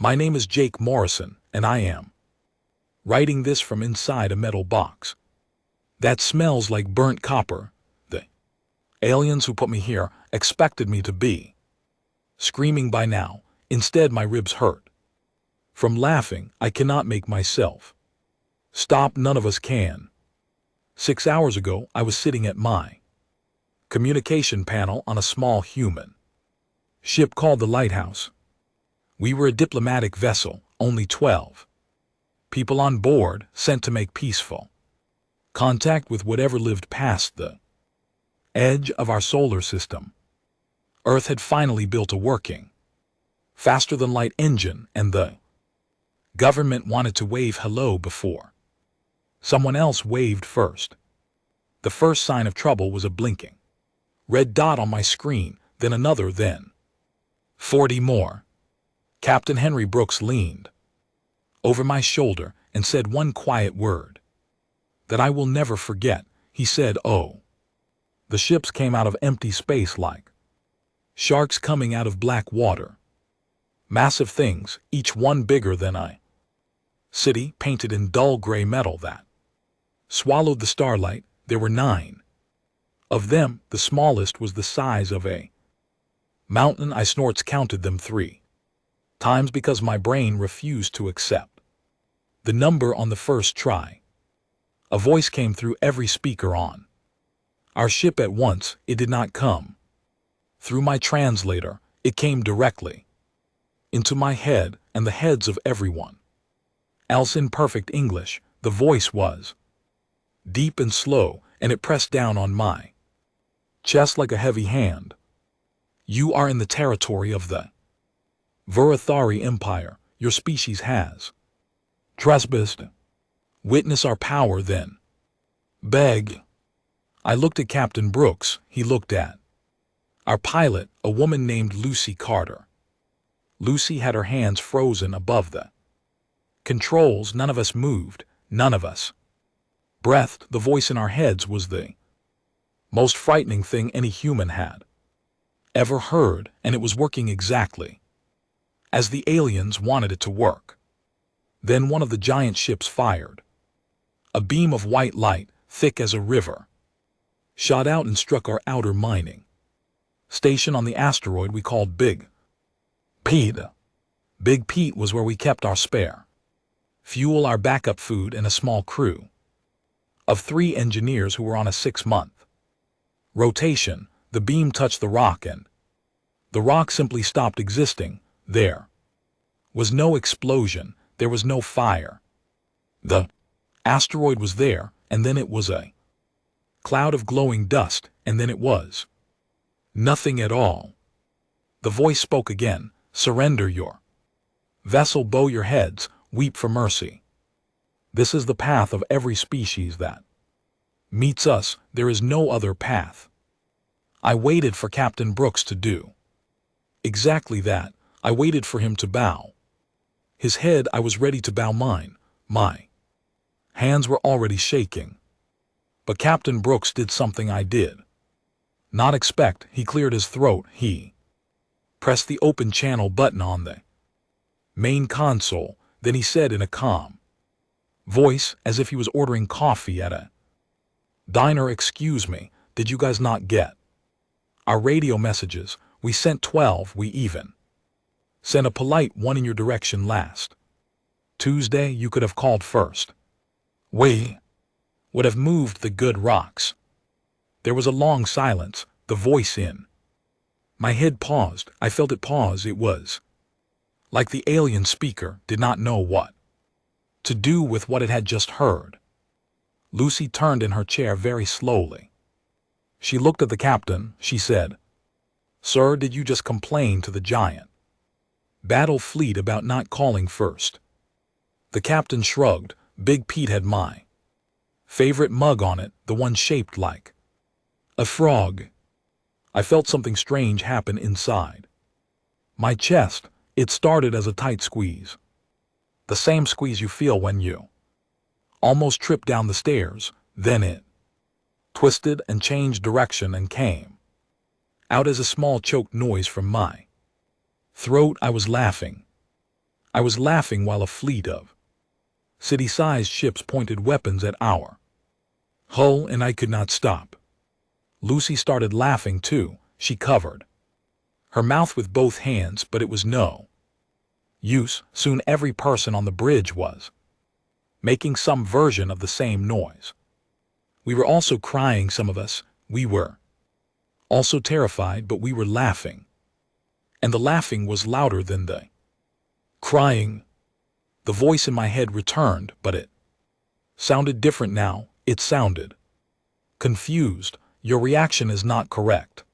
My name is Jake Morrison, and I am writing this from inside a metal box that smells like burnt copper. The aliens who put me here expected me to be screaming by now. Instead, my ribs hurt. From laughing, I cannot make myself stop. None of us can. 6 hours ago, I was sitting at my communication panel on a small human ship called the Lighthouse. We were a diplomatic vessel, only 12 people on board, sent to make peaceful contact with whatever lived past the edge of our solar system. Earth had finally built a working, faster-than-light engine, and the government wanted to wave hello before someone else waved first. The first sign of trouble was a blinking red dot on my screen, then another, then 40 more. Captain Henry Brooks leaned over my shoulder and said one quiet word that I will never forget. He said, "Oh." The ships came out of empty space like sharks coming out of black water. Massive things, each one bigger than a city, painted in dull gray metal that swallowed the starlight. There were 9 of them. The smallest was the size of a mountain. I snorts counted them 3 times because my brain refused to accept the number on the first try. A voice came through every speaker on our ship at once. It did not come through my translator. It came directly into my head and the heads of everyone else in perfect English. The voice was deep and slow, and it pressed down on my chest like a heavy hand. You are in the territory of the Vurathari Empire. Your species has trespassed. Witness our power, then beg. I looked at Captain Brooks. He looked at our pilot, a woman named Lucy Carter. Lucy had her hands frozen above the controls. None of us moved. None of us breathed. The voice in our heads was the most frightening thing any human had ever heard, and it was working exactly as the aliens wanted it to work. Then one of the giant ships fired. A beam of white light, thick as a river, shot out and struck our outer mining station on the asteroid we called Big Pete. Big Pete was where we kept our spare fuel, our backup food, and a small crew of 3 engineers who were on a 6-month rotation. The beam touched the rock, and the rock simply stopped existing. There was no explosion. There was no fire. The asteroid was there, and then it was a cloud of glowing dust, and then it was nothing at all. The voice spoke again. Surrender your vessel, bow your heads, weep for mercy. This is the path of every species that meets us. There is no other path. I waited for Captain Brooks to do exactly that. I waited for him to bow his head. I was ready to bow mine. My hands were already shaking. But Captain Brooks did something I did not expect. He cleared his throat. He pressed the open channel button on the main console. Then he said in a calm voice, as if he was ordering coffee at a diner, "Excuse me, did you guys not get our radio messages? We sent 12. We even sent a polite one in your direction last Tuesday. You could have called first. We would have moved the good rocks." There was a long silence. The voice in my head paused. I felt it pause. It was like the alien speaker did not know what to do with what it had just heard. Lucy turned in her chair very slowly. She looked at the captain. She said, "Sir, did you just complain to the giant battle fleet about not calling first?" The captain shrugged. Big Pete had my favorite mug on it, the one shaped like a frog. I felt something strange happen inside my chest. It started as a tight squeeze, the same squeeze you feel when you almost trip down the stairs. Then it twisted and changed direction and came out as a small choked noise from my throat. I was laughing. I was laughing while a fleet of city-sized ships pointed weapons at our hull, and I could not stop. Lucy started laughing too. She covered her mouth with both hands, but it was no use. Soon every person on the bridge was making some version of the same noise. We were also crying, some of us. We were also terrified, but we were laughing. And the laughing was louder than the crying. The voice in my head returned, but it sounded different now. It sounded confused. Your reaction is not correct.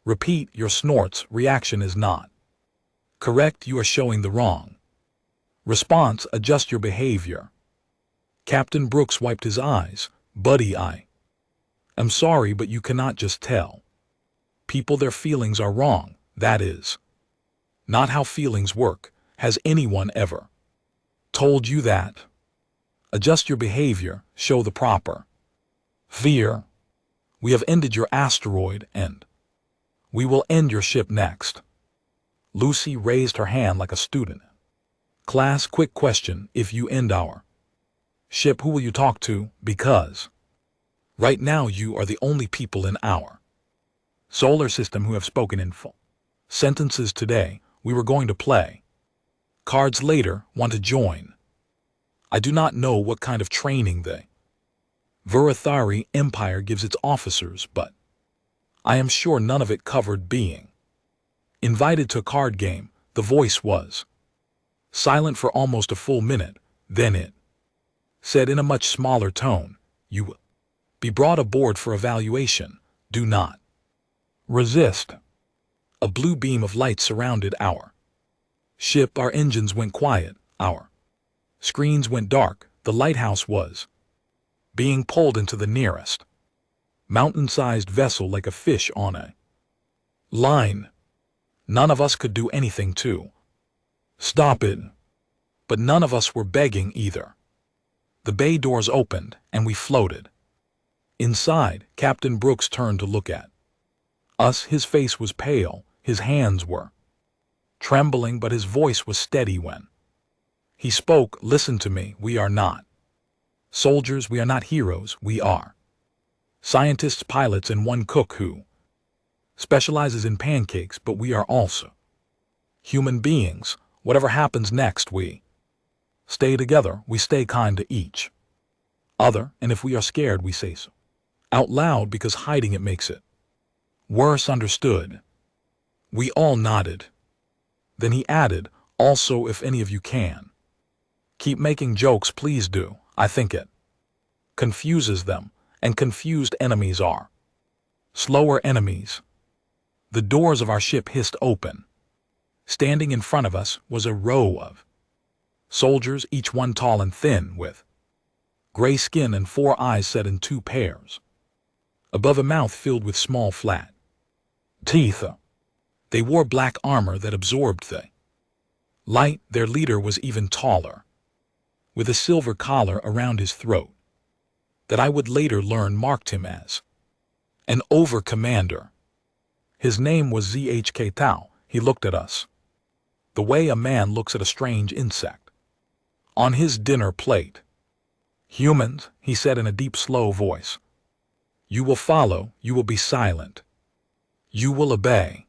Repeat your snorts. Reaction is not correct. You are showing the wrong response. Adjust your behavior. Captain Brooks wiped his eyes. Buddy, I am sorry, but you cannot just tell people their feelings are wrong. That is not how feelings work. Has anyone ever told you that? Adjust your behavior. Show the proper fear. We have ended your asteroid, and we will end your ship next. Lucy raised her hand like a student. Class, quick question. If you end our ship, who will you talk to? Because right now you are the only people in our solar system who have spoken in full sentences today. We were going to play cards later. Want to join? I do not know what kind of training the Vurathari Empire gives its officers, but I am sure none of it covered being invited to a card game. The voice was silent for almost a full minute. Then it said in a much smaller tone, "You will be brought aboard for evaluation. Do not resist." A blue beam of light surrounded our ship. Our engines went quiet. Our screens went dark. The lighthouse was being pulled into the nearest mountain-sized vessel like a fish on a line. None of us could do anything to stop it, but none of us were begging either. The bay doors opened, and we floated inside. Captain Brooks turned to look at us. His face was pale, his hands were trembling, but his voice was steady when he spoke. Listen to me. We are not soldiers. We are not heroes. We are scientists, pilots, and one cook who specializes in pancakes, but we are also human beings. Whatever happens next, we stay together. We stay kind to each other, and if we are scared, we say so out loud, because hiding it makes it worse. Understood? We all nodded. Then he added, also, if any of you can keep making jokes, please do. I think it confuses them, and confused enemies are slower enemies. The doors of our ship hissed open. Standing in front of us was a row of soldiers, each one tall and thin, with gray skin and 4 eyes set in 2 pairs, above a mouth filled with small flat teeth. They wore black armor that absorbed the light. Their leader was even taller, with a silver collar around his throat that I would later learn marked him as an over-commander. His name was ZHK Tao. He looked at us the way a man looks at a strange insect on his dinner plate. Humans, he said in a deep, slow voice, you will follow, you will be silent, you will obey.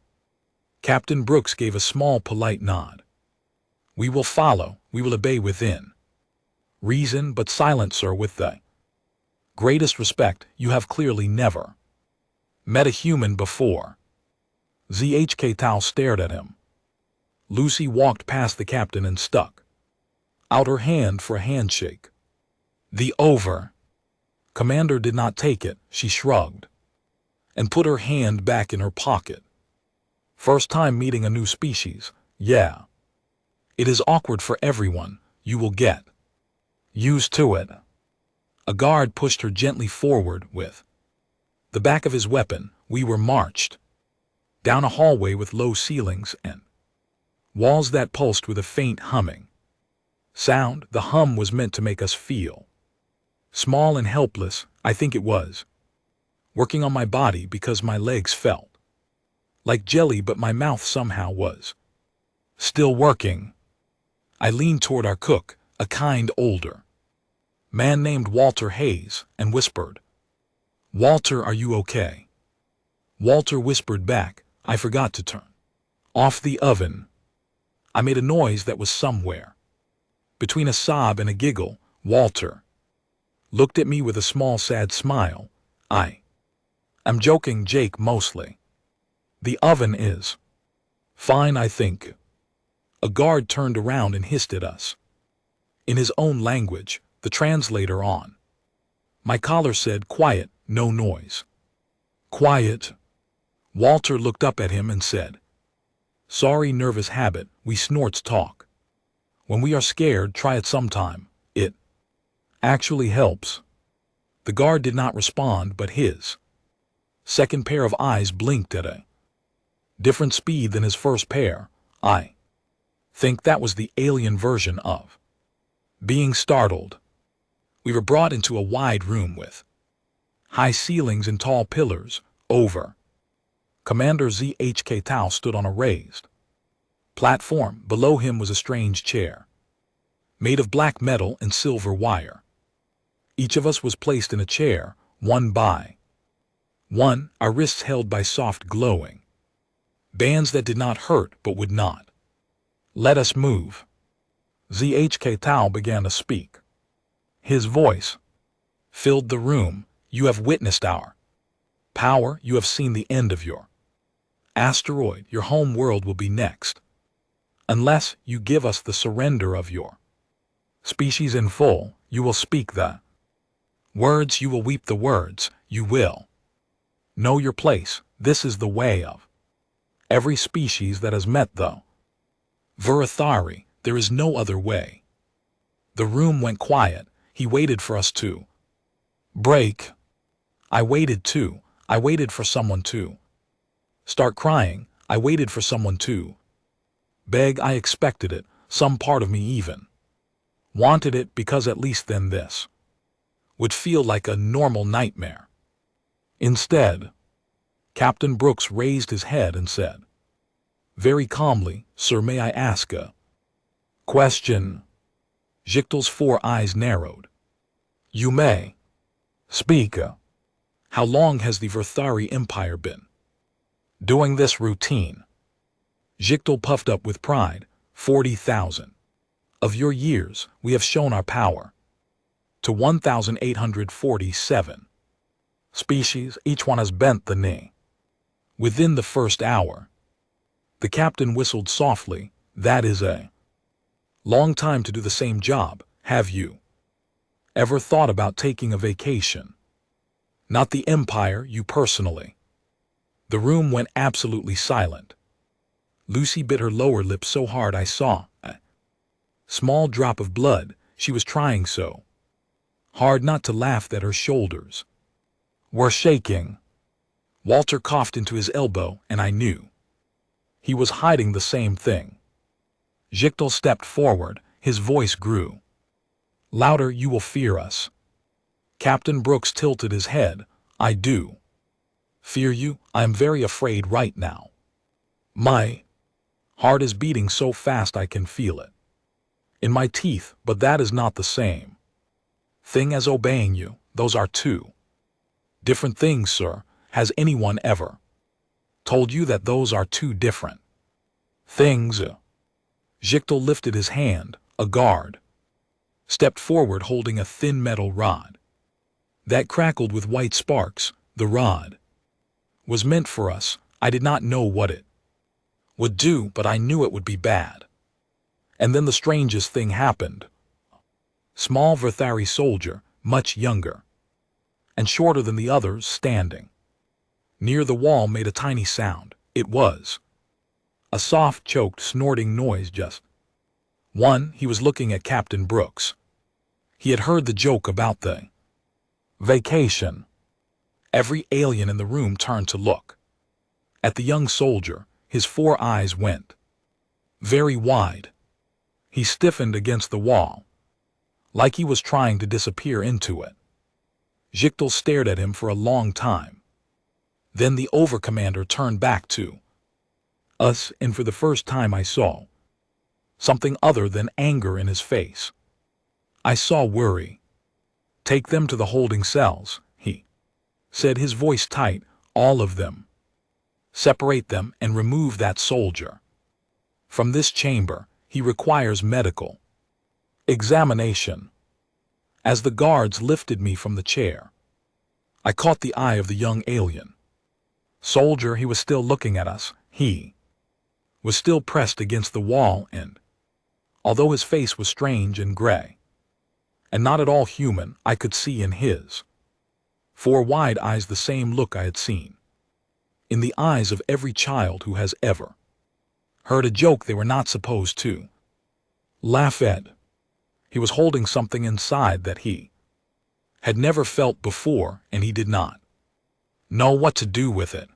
Captain Brooks gave a small, polite nod. We will follow, we will obey within reason, but silent, sir, with the greatest respect. You have clearly never met a human before. ZHK Tao stared at him. Lucy walked past the captain and stuck out her hand for a handshake. The commander did not take it. She shrugged and put her hand back in her pocket. First time meeting a new species. Yeah. It is awkward for everyone. You will get used to it. A guard pushed her gently forward with the back of his weapon. We were marched down a hallway with low ceilings and walls that pulsed with a faint humming sound. The hum was meant to make us feel small and helpless. I think it was working on my body because my legs felt like jelly, but my mouth somehow was still working. I leaned toward our cook, a kind older man named Walter Hayes, and whispered, "Walter, are you okay?" Walter whispered back, "I forgot to turn off the oven." I made a noise that was somewhere between a sob and a giggle. Walter looked at me with a small sad smile. I'm joking, Jake, mostly. The oven is fine, I think. A guard turned around and hissed at us in his own language, the translator on my collar said, "Quiet, no noise." Quiet. Walter looked up at him and said, "Sorry, nervous habit, we snorts talk. When we are scared, try it sometime. It actually helps." The guard did not respond, but his second pair of eyes blinked at a different speed than his first pair. I think that was the alien version of being startled. We were brought into a wide room with high ceilings and tall pillars. Over Commander ZHK Tao stood on a raised platform. Below him was a strange chair made of black metal and silver wire. Each of us was placed in a chair, one by one, our wrists held by soft glowing bands that did not hurt but would not let us move. ZHK Tao began to speak. His voice filled the room. "You have witnessed our power. You have seen the end of your asteroid. Your home world will be next. Unless you give us the surrender of your species in full, you will speak the words, you will weep the words, you will know your place. This is the way of every species that has met the Virathari. There is no other way." The room went quiet. He waited for us to break. I waited too. I waited for someone to start crying. I waited for someone to beg. I expected it. Some part of me even wanted it, because at least then this would feel like a normal nightmare. Instead, Captain Brooks raised his head and said very calmly, "Sir, may I ask a question?" Jichtel's 4 eyes narrowed. "You may speak. How long has the Verthari Empire been doing this routine?" Jichtel puffed up with pride. 40,000 of your years. We have shown our power to 1,847 species. Each one has bent the knee within the first hour. The captain whistled softly. "That is a long time to do the same job. Have you ever thought about taking a vacation? Not the Empire, you personally." The room went absolutely silent. Lucy bit her lower lip so hard I saw a small drop of blood. She was trying so hard not to laugh that her shoulders were shaking. Walter coughed into his elbow, and I knew he was hiding the same thing. Jichtel stepped forward. His voice grew louder. "You will fear us." Captain Brooks tilted his head. "I do fear you. I am very afraid right now. My heart is beating so fast I can feel it in my teeth, but that is not the same thing as obeying you. Those are two different things, sir. Has anyone ever told you that those are two different things?" Jichtel lifted his hand. A guard stepped forward holding a thin metal rod that crackled with white sparks. The rod was meant for us. I did not know what it would do, but I knew it would be bad. And then the strangest thing happened. Small Verthari soldier, much younger and shorter than the others, standing near the wall, made a tiny sound. It was a soft, choked, snorting noise. Just one. He was looking at Captain Brooks. He had heard the joke about the vacation. Every alien in the room turned to look at the young soldier. His 4 eyes went very wide. He stiffened against the wall, like he was trying to disappear into it. Jichtel stared at him for a long time. Then the overcommander turned back to us, and for the first time I saw something other than anger in his face. I saw worry. "Take them to the holding cells," he said, his voice tight. "All of them. Separate them and remove that soldier. From this chamber, he requires medical examination." As the guards lifted me from the chair, I caught the eye of the young alien. Soldier, he was still looking at us. He was still pressed against the wall, and although his face was strange and gray, and not at all human, I could see in his 4 wide eyes the same look I had seen in the eyes of every child who has ever heard a joke they were not supposed to laugh at. He was holding something inside that he had never felt before, and he did not know what to do with it.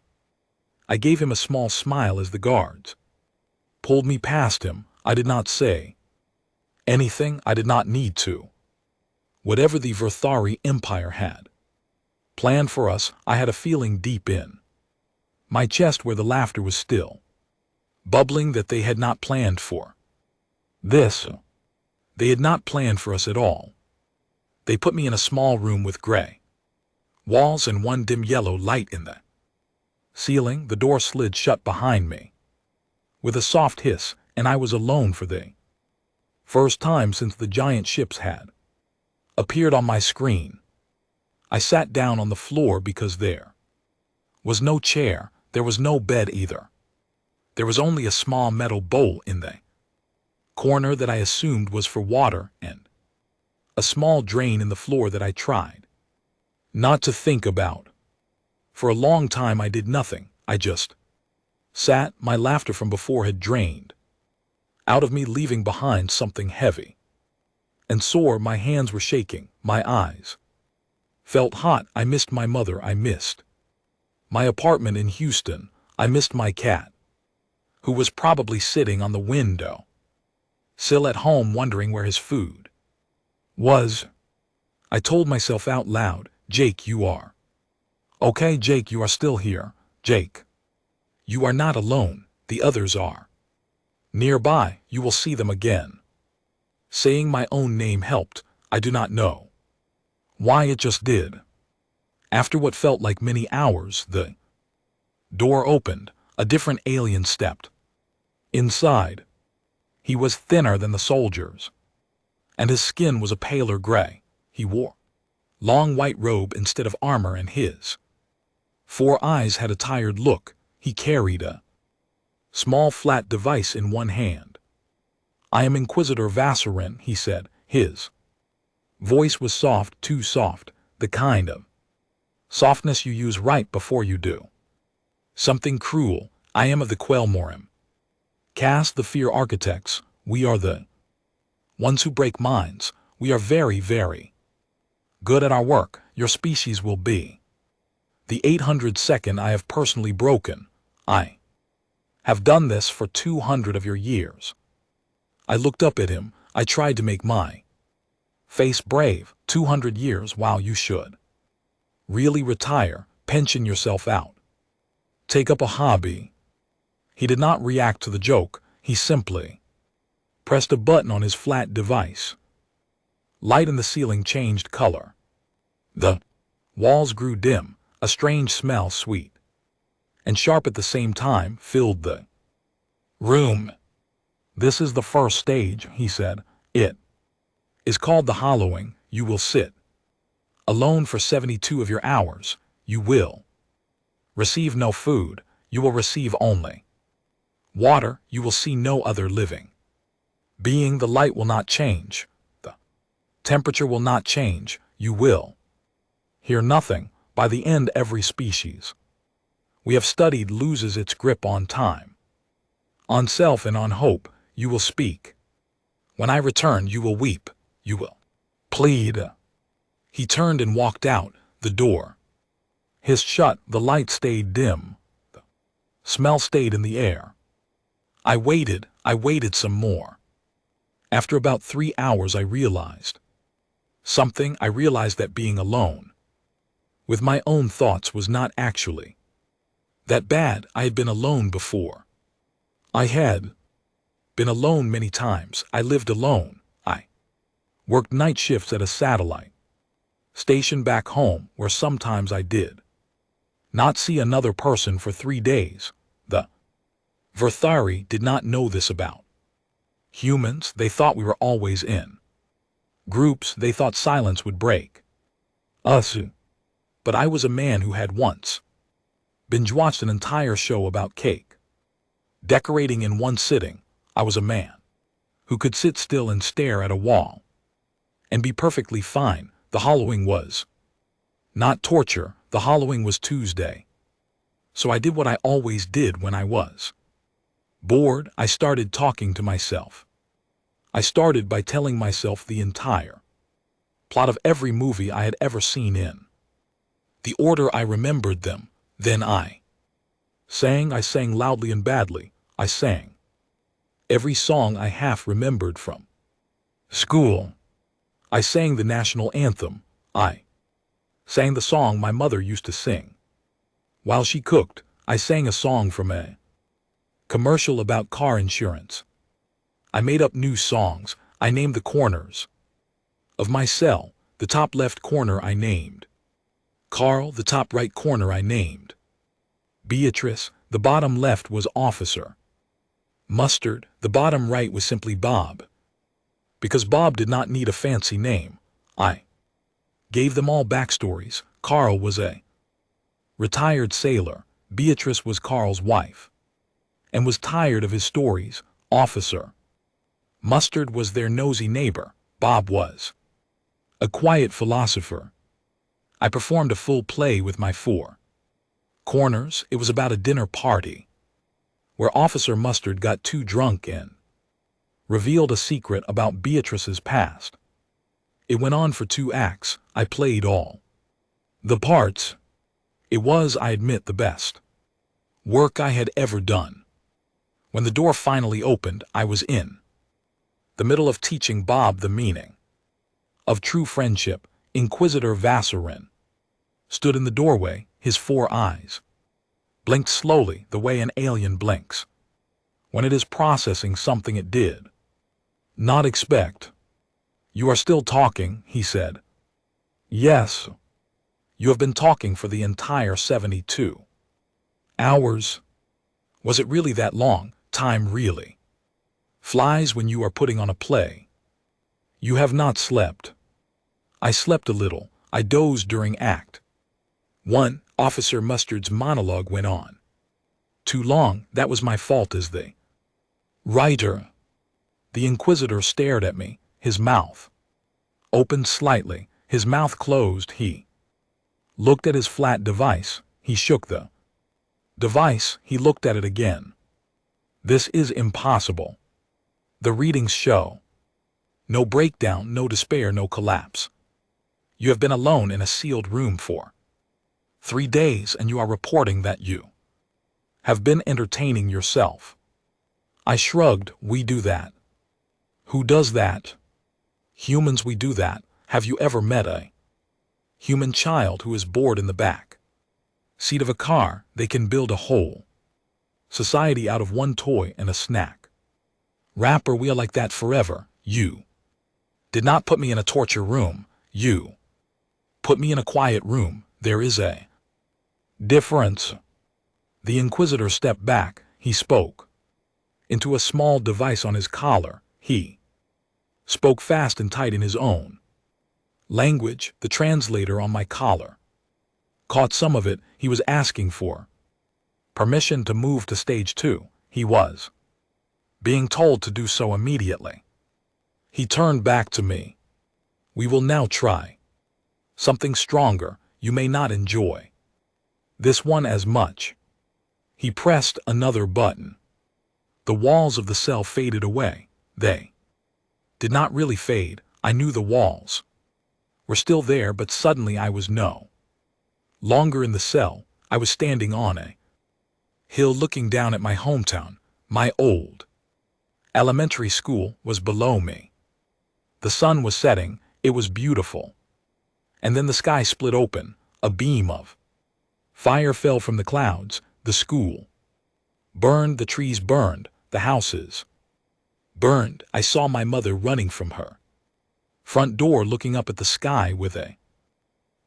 I gave him a small smile as the guards pulled me past him. I did not say anything. I did not need to. Whatever the Verthari Empire had planned for us, I had a feeling deep in my chest where the laughter was still bubbling that they had not planned for this. They had not planned for us at all. They put me in a small room with gray walls and one dim yellow light in the ceiling. The door slid shut behind me with a soft hiss, and I was alone for the first time since the giant ships had appeared on my screen. I sat down on the floor because there was no chair, there was no bed either. There was only a small metal bowl in the corner that I assumed was for water, and a small drain in the floor that I tried not to think about. For a long time I did nothing. I just sat. My laughter from before had drained out of me, leaving behind something heavy and sore. My hands were shaking. My eyes felt hot. I missed my mother. I missed my apartment in Houston. I missed my cat, who was probably sitting on the window sill at home wondering where his food was. I told myself out loud, "Jake, you are okay. Jake, you are still here. Jake, you are not alone. The others are nearby. You will see them again." Saying my own name helped. I do not know why, it just did. After what felt like many hours, the door opened. A different alien stepped inside. He was thinner than the soldiers, and his skin was a paler gray. He wore long white robe instead of armor, and his 4 eyes had a tired look. He carried a small flat device in one hand. "I am Inquisitor Vassarin," he said. His voice was soft, too soft, the kind of softness you use right before you do something cruel. "I am of the Quelmorim. Cast the Fear Architects. We are the ones who break minds. We are very, very good at our work. Your species will be the 802nd I have personally broken. I have done this for 200 of your years." I looked up at him. I tried to make my face brave. 200 years? Wow, you should really retire, pension yourself out, take up a hobby. He did not react to the joke. He simply pressed a button on his flat device. Light in the ceiling changed color. The walls grew dim. A strange smell, sweet and sharp at the same time, filled the room. "This is the first stage," he said. "It is called the hollowing. You will sit alone for 72 of your hours. You will receive no food. You will receive only water. You will see no other living being. The light will not change. The temperature will not change. You will hear nothing. By the end, every species we have studied loses its grip on time, on self, and on hope. You will speak. When I return, you will weep. You will plead." He turned and walked out. The door hissed shut. The light stayed dim. The smell stayed in the air. I waited some more. After about 3 hours, I realized something. I realized that being alone with my own thoughts was not actually that bad. I had been alone before. I had Been alone many times. I lived alone. I worked night shifts at a satellite station back home where sometimes I did not see another person for 3 days. The Verthari did not know this about humans. They thought we were always in groups. They thought silence would break us. But I was a man who had once binge-watched an entire show about cake decorating in one sitting. I was a man who could sit still and stare at a wall and be perfectly fine. The hollowing was not torture. The hollowing was Tuesday. So I did what I always did when I was bored. I started talking to myself. I started by telling myself the entire plot of every movie I had ever seen in the order I remembered them. Then I sang loudly and badly. I sang every song I half remembered from school. I sang the national anthem. I sang the song my mother used to sing while she cooked. I sang a song from a commercial about car insurance. I made up new songs. I named the corners of my cell. The top left corner I named Carl. The top right corner I named Beatrice. The bottom left was Officer Mustard. The bottom right was simply Bob, because Bob did not need a fancy name. I gave them all backstories. Carl was a retired sailor. Beatrice was Carl's wife and was tired of his stories. Officer Mustard was their nosy neighbor. Bob was a quiet philosopher. I performed a full play with my 4 corners. It was about a dinner party where Officer Mustard got too drunk and revealed a secret about Beatrice's past. It went on for 2 acts. I played all the parts. It was, I admit, the best work I had ever done. When the door finally opened, I was in the middle of teaching Bob the meaning of true friendship. Inquisitor Vassarin stood in the doorway. His 4 eyes blinked slowly, the way an alien blinks when it is processing something it did not expect. "You are still talking," he said. "Yes. You have been talking for the entire 72 hours. Was it really that long? Time really flies when you are putting on a play. You have not slept." I slept a little. I dozed during Act 1. Officer Mustard's monologue went on too long. That was my fault as the writer. The Inquisitor stared at me. His mouth opened slightly. His mouth closed. He looked at his flat device. He shook the device. He looked at it again. "This is impossible. The readings show no breakdown, no despair, no collapse. You have been alone in a sealed room for 3 days, and you are reporting that you have been entertaining yourself." I shrugged. "We do that." "Who does that?" "Humans, we do that. Have you ever met a human child who is bored in the back seat of a car? They can build a whole society out of one toy and a snack wrapper. We are like that forever. You did not put me in a torture room. You put me in a quiet room. There is a difference." The Inquisitor stepped back. He spoke into a small device on his collar. He spoke fast and tight in his own language. The translator on my collar caught some of it. He was asking for permission to move to stage 2. He was being told to do so immediately. He turned back to me. "We will now try something stronger. You may not enjoy this one as much." He pressed another button. The walls of the cell faded away. They did not really fade. I knew the walls were still there, but suddenly I was no longer in the cell. I was standing on a hill looking down at my hometown. My old elementary school was below me. The sun was setting. It was beautiful. And then the sky split open. A beam of fire fell from the clouds. The school burned. The trees burned. The houses Burned, I saw my mother running from her front door looking up at the sky with a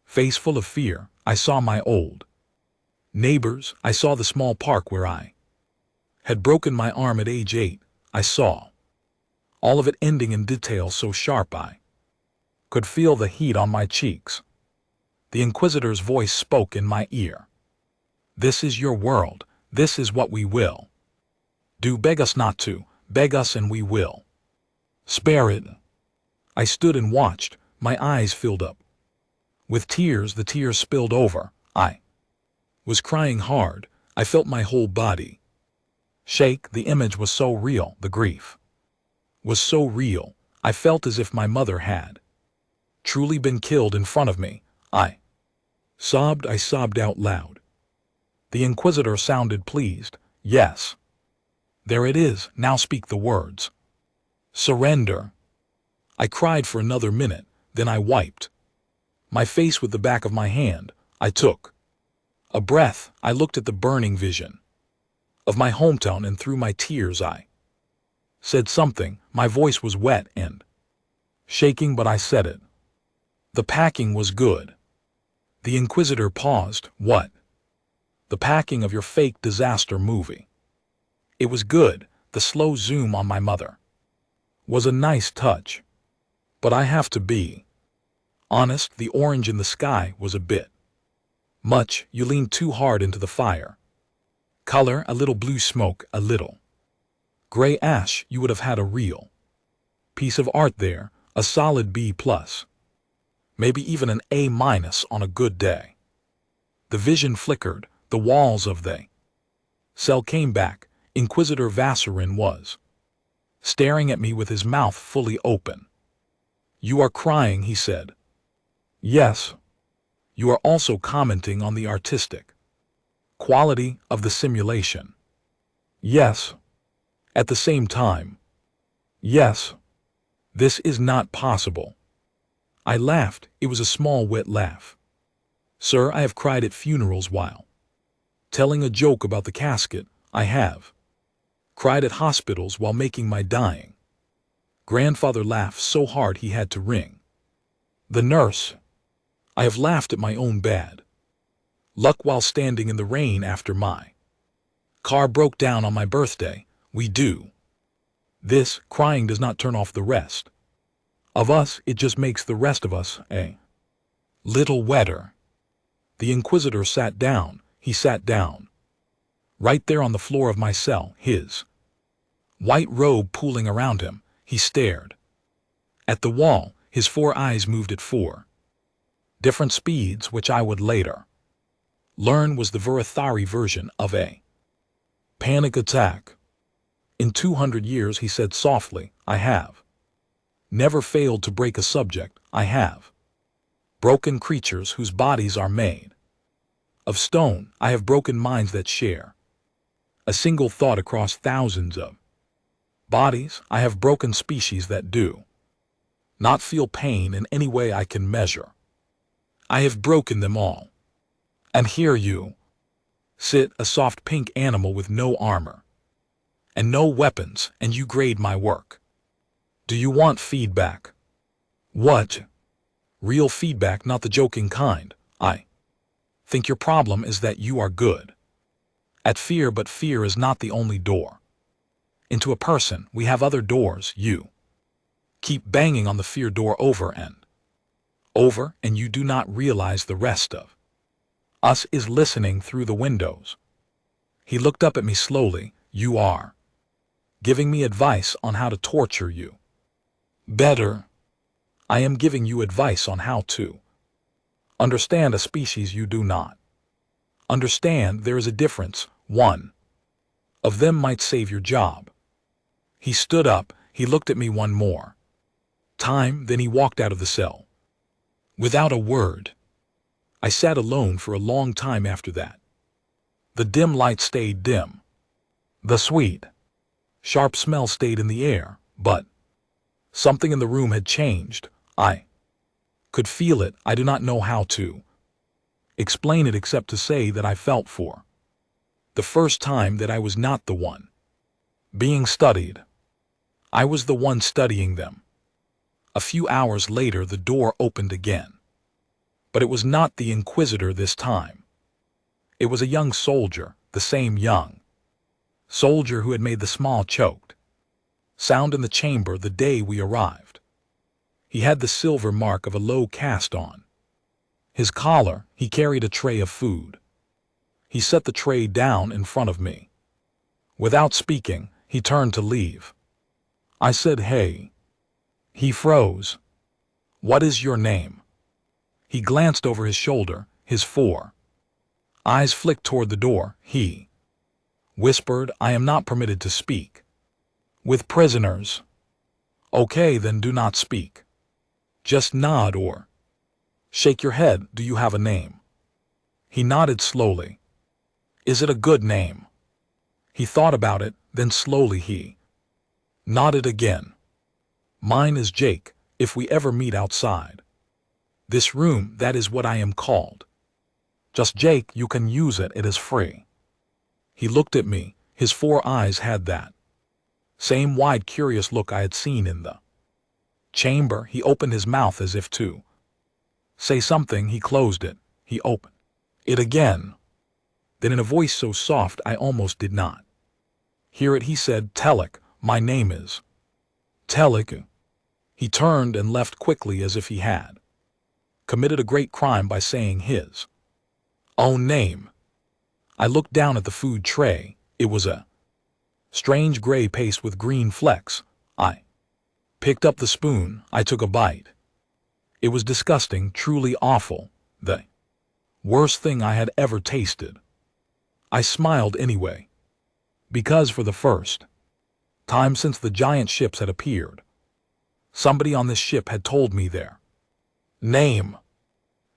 face full of fear. I saw my old neighbors. I saw the small park where I had broken my arm at age 8. I saw all of it ending in detail so sharp I could feel the heat on my cheeks. The Inquisitor's voice spoke in my ear. This is your world. This is what we will do. Beg us not to. Beg us and we will spare it. I stood and watched. My eyes filled up with tears. The tears spilled over. I was crying hard. I felt my whole body shake. The image was so real. The grief was so real. I felt as if my mother had truly been killed in front of me. I sobbed. I sobbed out loud. The Inquisitor sounded pleased. Yes. There it is. Now speak the words. Surrender. I cried for another minute. Then I wiped my face with the back of my hand. I took a breath. I looked at the burning vision of my hometown, and through my tears I said something. My voice was wet and shaking, but I said it. The packing was good. The Inquisitor paused. What? The packing of your fake disaster movie. It was good. The slow zoom on my mother was a nice touch. But I have to be honest, the orange in the sky was a bit much. You leaned too hard into the fire. Color, a little blue smoke, a little gray ash. You would have had a real piece of art there, a solid B+. Maybe even an A- on a good day. The vision flickered. The walls of the cell came back. Inquisitor Vassarin was staring at me with his mouth fully open. You are crying, he said. Yes. You are also commenting on the artistic quality of the simulation. Yes. At the same time. Yes. This is not possible. I laughed. It was a small, wet laugh. Sir, I have cried at funerals while telling a joke about the casket. I have cried at hospitals while making my dying grandfather laugh so hard he had to ring the nurse. I have laughed at my own bad luck while standing in the rain after my car broke down on my birthday. We do this. Crying does not turn off the rest of us. It just makes the rest of us a little wetter. The Inquisitor sat down. He sat down right there on the floor of my cell, his white robe pooling around him. He stared at the wall. His 4 eyes moved at 4 different speeds, which I would later learn was the Virathari version of a panic attack. In 200 years, he said softly, I have never failed to break a subject. I have broken creatures whose bodies are made of stone. I have broken minds that share a single thought across thousands of bodies. I have broken species that do not feel pain in any way I can measure. I have broken them all. And here you sit, a soft pink animal with no armor and no weapons, and you grade my work. Do you want feedback? What? Real feedback, not the joking kind. I think your problem is that you are good at fear, but fear is not the only door into a person. We have other doors. You keep banging on the fear door over and you do not realize the rest of us is listening through the windows. He looked up at me slowly. You are giving me advice on how to torture you better. I am giving you advice on how to understand a species you do not understand. There is a difference. One of them might save your job. He stood up. He looked at me one more time, then he walked out of the cell without a word. I sat alone for a long time after that. The dim light stayed dim. The sweet, sharp smell stayed in the air, but something in the room had changed. I could feel it. I do not know how to explain it except to say that I felt for the first time that I was not the one being studied. I was the one studying them. A few hours later, the door opened again. But it was not the Inquisitor this time. It was a young soldier, the same young soldier who had made the small choked sound in the chamber the day we arrived. He had the silver mark of a low caste on his collar. He carried a tray of food. He set the tray down in front of me. Without speaking, he turned to leave. I said, "Hey." He froze. "What is your name?" He glanced over his shoulder, his four eyes flicked toward the door. He whispered, "I am not permitted to speak with prisoners." "Okay, then do not speak. Just nod or shake your head. Do you have a name?" He nodded slowly. "Is it a good name?" He thought about it, then slowly he nodded again. "Mine is Jake, if we ever meet outside this room, that is what I am called. Just Jake, you can use it, it is free." He looked at me. His four eyes had that same wide, curious look I had seen in the chamber. He opened his mouth as if to say something. He closed it. He opened it again. Then in a voice so soft I almost did not hear it, he said, "Telek, my name is Telek." He turned and left quickly as if he had committed a great crime by saying his own name. I looked down at the food tray. It was a strange gray paste with green flecks. I picked up the spoon. I took a bite. It was disgusting, truly awful, the worst thing I had ever tasted. I smiled anyway, because for the first time since the giant ships had appeared, somebody on this ship had told me their name.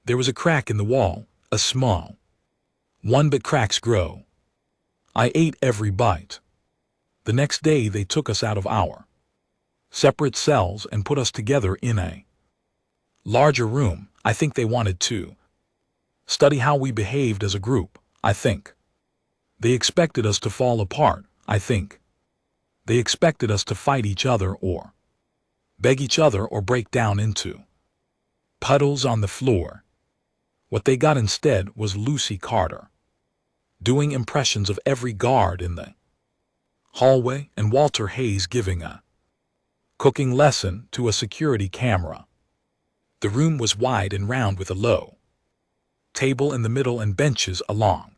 There was a crack in the wall, a small one, but cracks grow. I ate every bite. The next day they took us out of our separate cells and put us together in a larger room. I think they wanted to study how we behaved as a group. I think they expected us to fall apart. I think they expected us to fight each other or beg each other or break down into puddles on the floor. What they got instead was Lucy Carter doing impressions of every guard in the hallway and Walter Hayes giving a cooking lesson to a security camera. The room was wide and round with a low table in the middle and benches along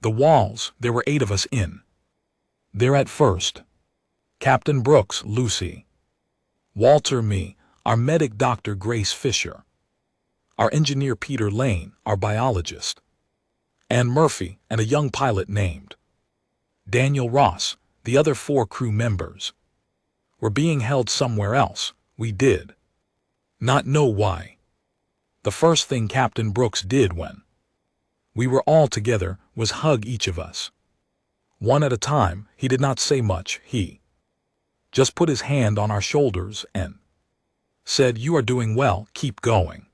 the walls. There were 8 of us in there at first. Captain Brooks, Lucy, Walter, me, our medic Dr. Grace Fisher, our engineer Peter Lane, our biologist, Ann Murphy, and a young pilot named Daniel Ross. The other 4 crew members were being held somewhere else. We did not know why. The first thing Captain Brooks did when we were all together was hug each of us, one at a time. He did not say much. He just put his hand on our shoulders and said, "You are doing well, keep going."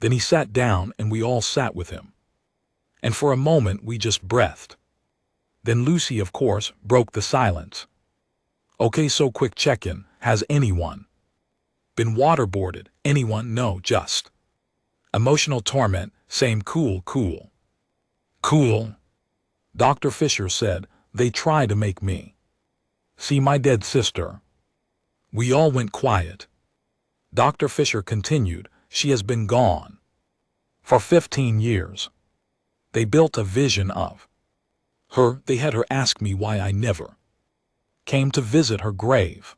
Then he sat down and we all sat with him. And for a moment we just breathed. Then Lucy, of course, broke the silence. "Okay, so quick check-in. Has anyone been waterboarded? Anyone? No, just emotional torment. Same. Cool, cool. Cool." Dr. Fisher said, "They tried to make me see my dead sister." We all went quiet. Dr. Fisher continued, "She has been gone for 15 years. They built a vision of her. They had her ask me why I never came to visit her grave."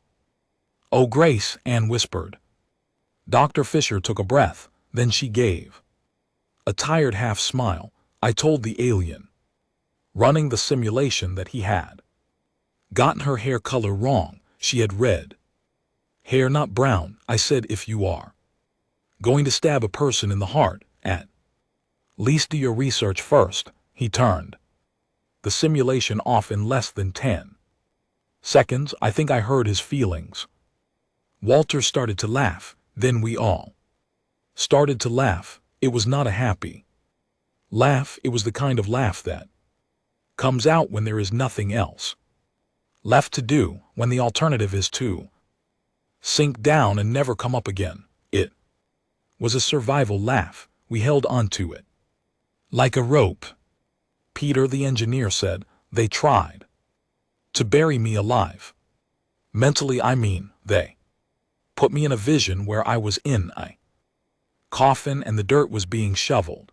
"Oh, Grace," Anne whispered. Dr. Fisher took a breath, then she gave a tired half smile. "I told the alien running the simulation that he had gotten her hair color wrong. She had red hair, not brown. I said, if you are going to stab a person in the heart, at least do your research first." He turned the simulation off in less than 10 seconds. I think I heard his feelings. Walter started to laugh. Then we all started to laugh. It was not a happy laugh. It was the kind of laugh that comes out when there is nothing else left to do when the alternative is to sink down and never come up again. It was a survival laugh. We held onto it like a rope. Peter, the engineer, said, "They tried to bury me alive. Mentally, I mean, they put me in a vision where I was in a coffin and the dirt was being shoveled.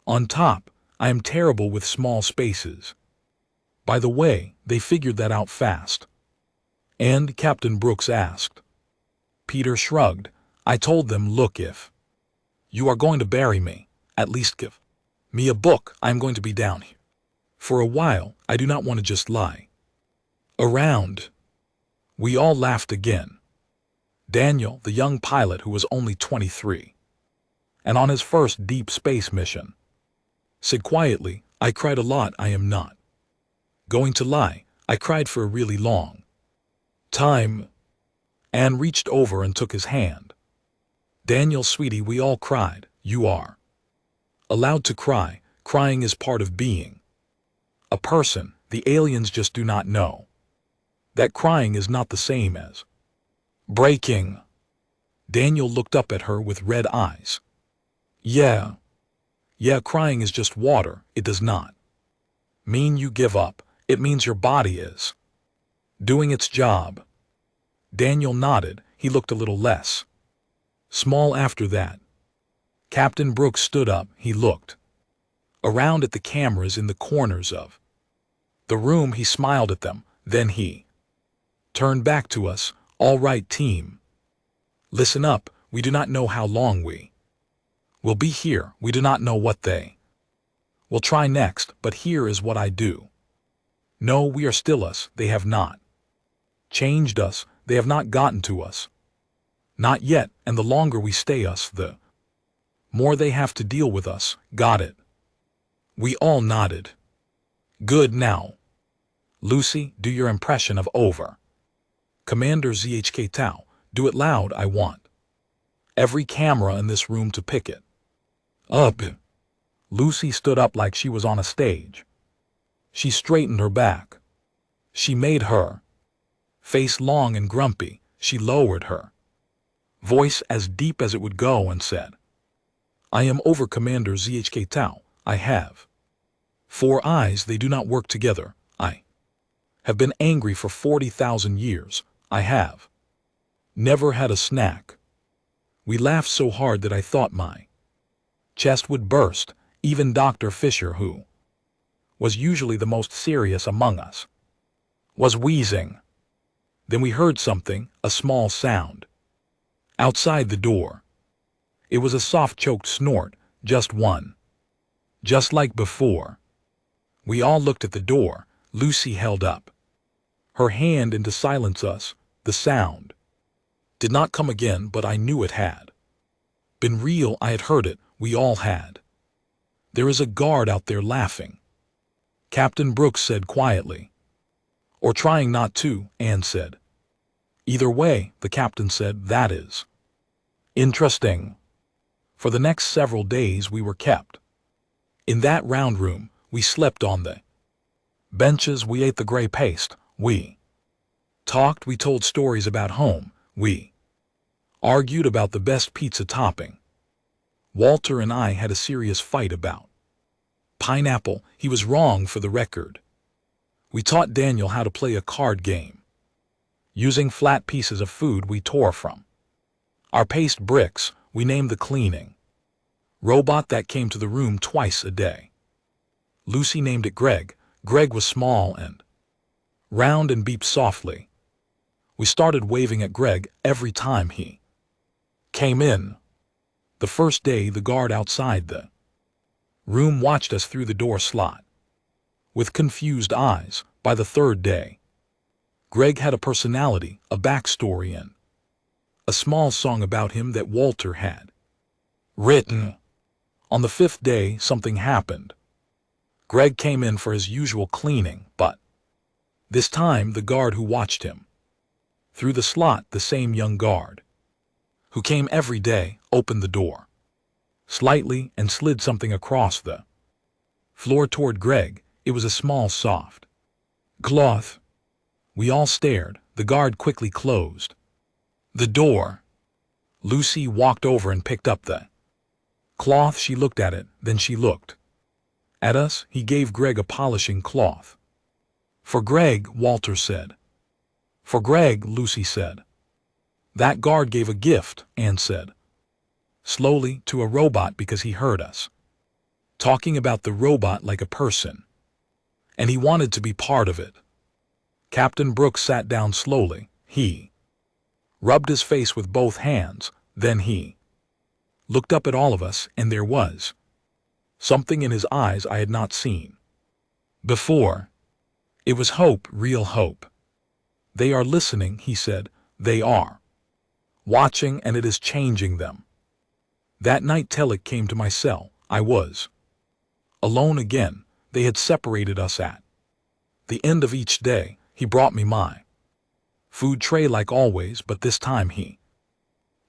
On top, I am terrible with small spaces. By the way, they figured that out fast." And Captain Brooks asked. Peter shrugged. "I told them, look, if you are going to bury me, at least give me a book. I am going to be down here for a while. I do not want to just lie around." We all laughed again. Daniel, the young pilot who was only 23, and on his first deep space mission, said quietly, "I cried a lot. I am not going to lie. I cried for a really long time." Anne reached over and took his hand. "Daniel, sweetie, we all cried. You are allowed to cry. Crying is part of being a person. The aliens just do not know that crying is not the same as breaking." Daniel looked up at her with red eyes. Yeah, crying is just water. It does not mean you give up. It means your body is doing its job." Daniel nodded. He looked a little less small after that. Captain Brooks stood up. He looked around at the cameras in the corners of the room. He smiled at them. Then he turned back to us. "All right, team. Listen up. We do not know how long we will be here. We do not know what they will try next, but here is what I do. No, we are still us. They have not changed us. They have not gotten to us. Not yet, and the longer we stay us, the more they have to deal with us. Got it?" We all nodded. "Good. Now, Lucy, do your impression of over Commander ZHK Tau. Do it loud. I want every camera in this room to pick it up." Lucy stood up like she was on a stage. She straightened her back. She made her face long and grumpy. She lowered her voice as deep as it would go and said, "I am over Commander ZHK Tau. I have 4 eyes. They do not work together. I have been angry for 40,000 years. I have never had a snack." We laughed so hard that I thought my chest would burst. Even Dr. Fisher, who was usually the most serious among us, was wheezing. Then we heard something, a small sound outside the door. It was a soft, choked snort, just one, just like before. We all looked at the door. Lucy held up her hand and to silence us. The sound did not come again, but I knew it had been real. I had heard it. We all had. "There is a guard out there laughing," Captain Brooks said quietly. "Or trying not to," Anne said. "Either way," the captain said, "that is interesting." For the next several days we were kept in that round room. We slept on the benches. We ate the gray paste. We talked. We told stories about home. We argued about the best pizza topping. Walter and I had a serious fight about pineapple. He was wrong, for the record. We taught Daniel how to play a card game using flat pieces of food we tore from our paste bricks. We named the cleaning robot that came to the room twice a day. Lucy named it Greg. Greg was small and round and beeped softly. We started waving at Greg every time he came in. The first day, the guard outside the room watched us through the door slot with confused eyes. By the third day, Greg had a personality, a backstory, and a small song about him that Walter had written. On the 5th day, something happened. Greg came in for his usual cleaning, but this time the guard who watched him through the slot, the same young guard who came every day, opened the door slightly and slid something across the floor toward Greg. It was a small, soft cloth. We all stared. The guard quickly closed the door. Lucy walked over and picked up the cloth. She looked at it, then she looked at us. He gave Greg a polishing cloth. For Greg, Walter said. For Greg, Lucy said. That guard gave a gift, Anne said. Slowly, to a robot because he heard us talking about the robot like a person. And he wanted to be part of it. Captain Brooks sat down slowly. He rubbed his face with both hands. Then he looked up at all of us, and there was something in his eyes I had not seen before. It was hope, real hope. They are listening, he said. They are watching, and it is changing them. That night Telek came to my cell. I was alone again. They had separated us at the end of each day. He brought me my food tray like always, but this time he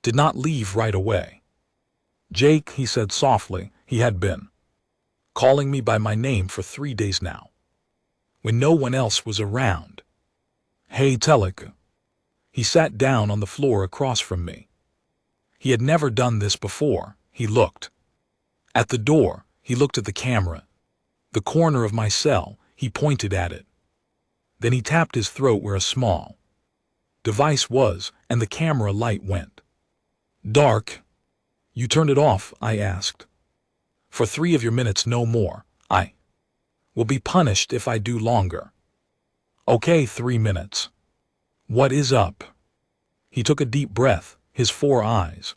did not leave right away. Jake, he said softly. He had been calling me by my name for 3 days now, when no one else was around. Hey, Telek. He sat down on the floor across from me. He had never done this before. He looked at the door. He looked at the camera. The corner of my cell. He pointed at it. Then he tapped his throat where a small device was, and the camera light went dark. You turned it off, I asked. For 3 of your minutes, no more. I will be punished if I do longer. Okay, 3 minutes. What is up? He took a deep breath. His 4 eyes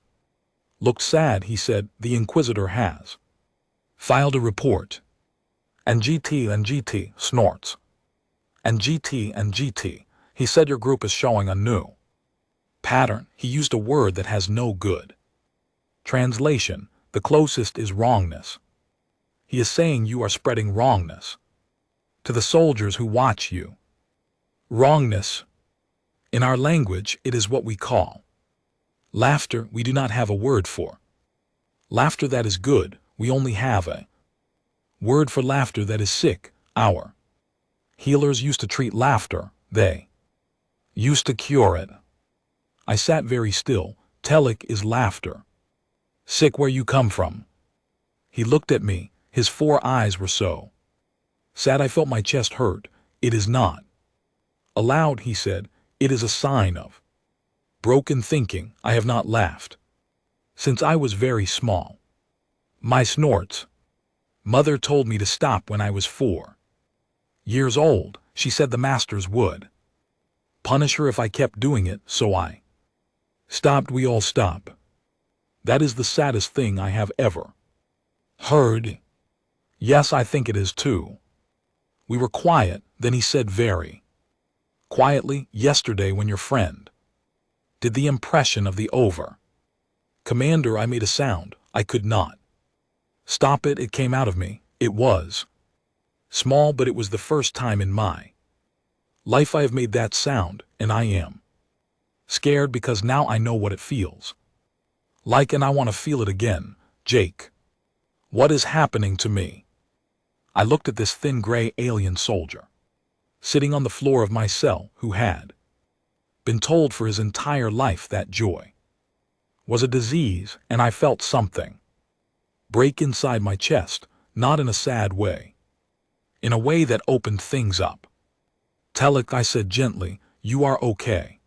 looked sad. He said, the Inquisitor has filed a report. And GT snorts. And GT. He said your group is showing a new pattern. He used a word that has no good translation. The closest is wrongness. He is saying you are spreading wrongness to the soldiers who watch you. Wrongness. In our language, it is what we call laughter. We do not have a word for laughter that is good. We only have a word for laughter that is sick. Our healers used to treat laughter. They used to cure it. I sat very still. Telek is laughter. Sick where you come from. He looked at me. His 4 eyes were so sad I felt my chest hurt. It is not allowed, he said. It is a sign of broken thinking. I have not laughed since I was very small. My snorts. Mother told me to stop when I was 4 years old. She said the masters would punish her if I kept doing it, so I stopped. We all stop. That is the saddest thing I have ever heard. Yes, I think it is too. We were quiet. Then he said very quietly, yesterday when your friend did the impression of the over commander, I made a sound. I could not stop it. It came out of me. It was small, but it was the first time in my life I have made that sound, and I am scared because now I know what it feels like, and I want to feel it again. Jake, what is happening to me? I looked at this thin gray alien soldier sitting on the floor of my cell who had been told for his entire life that joy was a disease, and I felt something break inside my chest, not in a sad way, in a way that opened things up. Telek, I said gently, you are okay.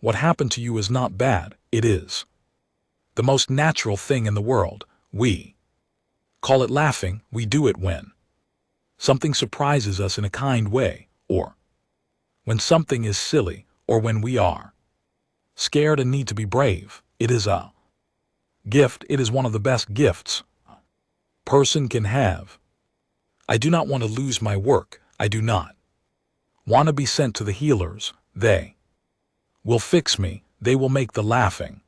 What happened to you is not bad. It is the most natural thing in the world. We call it laughing. We do it when something surprises us in a kind way, or when something is silly, or when we are scared and need to be brave. It is a gift. It is one of the best gifts a person can have. I do not want to lose my work. I do not want to be sent to the healers. They will fix me. They will make the laughing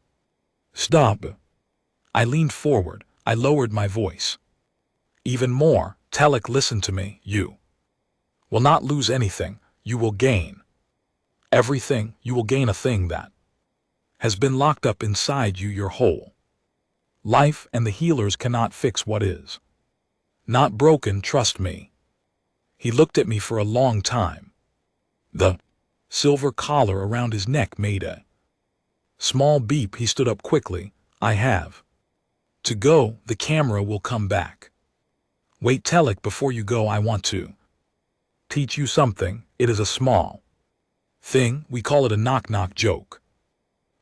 stop. I leaned forward. I lowered my voice even more. Telek, listen to me. You will not lose anything. You will gain everything. You will gain a thing that has been locked up inside you your whole life, and the healers cannot fix what is not broken. Trust me. He looked at me for a long time. The Silver collar around his neck made a small beep. He stood up quickly. I have to go. The camera will come back. Wait, Telek, before you go, I want to teach you something. It is a small thing. We call it a knock-knock joke.